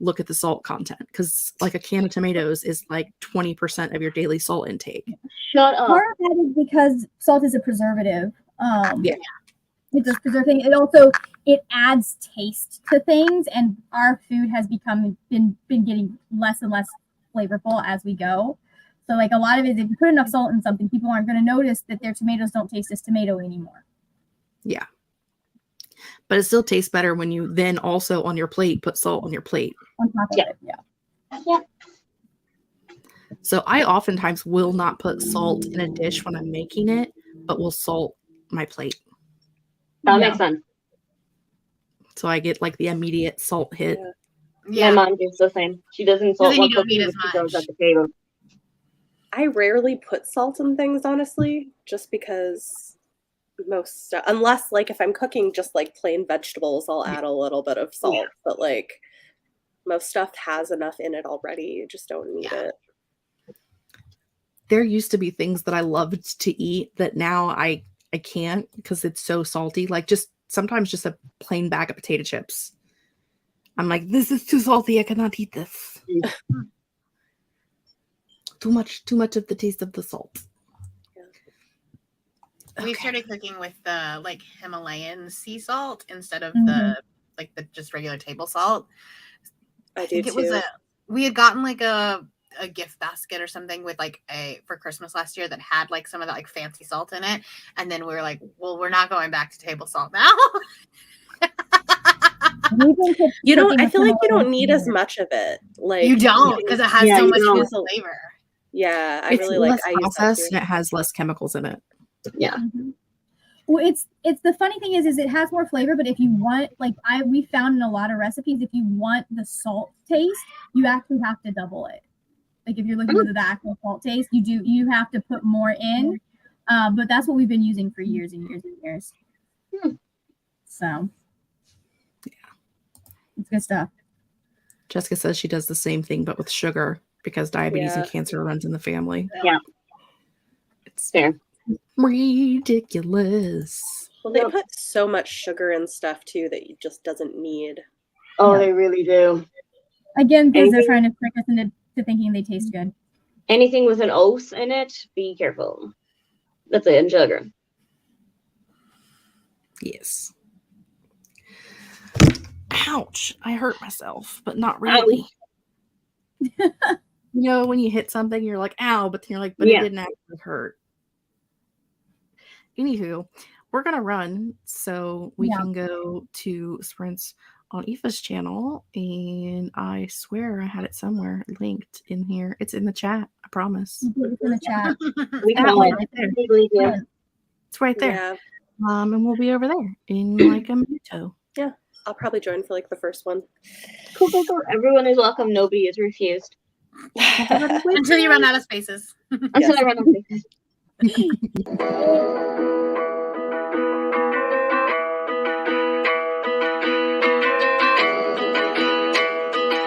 look at the salt content, because like a can of tomatoes is like 20% of your daily salt intake. Shut up. Part of that is because salt is a preservative. It does preserve things. It adds taste to things, and our food has been getting less and less flavorful as we go. So like a lot of it, if you put enough salt in something, people aren't going to notice that their tomatoes don't taste as tomato anymore. Yeah. But it still tastes better when you then also on your plate put salt on your plate. On top of it, Yeah. So I oftentimes will not put salt in a dish when I'm making it, but will salt my plate. That makes sense. So I get like the immediate salt hit. My mom does the same. She doesn't salt while cooking if she goes at the table. I rarely put salt in things, honestly, just because most stuff, unless like if I'm cooking just like plain vegetables, I'll add a little bit of salt. But like most stuff has enough in it already. You just don't need it. There used to be things that I loved to eat that now I can't because it's so salty. Like just sometimes just a plain bag of potato chips. I'm like, this is too salty. I cannot eat this. Too much of the taste of the salt. We started cooking with the like Himalayan sea salt instead of the just regular table salt. I think it was we had gotten like a gift basket or something with like for Christmas last year that had like some of that like fancy salt in it, and then we were like, well, we're not going back to table salt now. I feel like you don't need as much of it. Like you don't, because it has so much flavor. Yeah, I It's really less like processed and it has less chemicals in it. Yeah. Well, it's the funny thing is it has more flavor, but if you want, like we found in a lot of recipes, if you want the salt taste, you actually have to double it. Like if you're looking for the actual salt taste, you have to put more in. But that's what we've been using for years and years and years. So it's good stuff. Jessica says she does the same thing, but with sugar, because diabetes and cancer runs in the family. Yeah. It's fair. Ridiculous. Well, they put so much sugar and stuff too that you just doesn't need. Oh, they really do. Again, because they're trying to trick us into thinking they taste good. Anything with an oath in it, be careful. That's it, and sugar. Yes. Ouch. I hurt myself, but not really. You know, when you hit something, you're like, ow, but then you're like, but it didn't actually hurt. Anywho, we're going to run so we can go to sprints on Aoife's channel. And I swear I had it somewhere linked in here. It's in the chat. I promise. It's in the chat. We can right there. It's right there. Yeah. And we'll be over there in like a minute. Yeah. I'll probably join for like the first one. Cool. Everyone is welcome. Nobody is refused. Until you run out of spaces. Until I run out of spaces.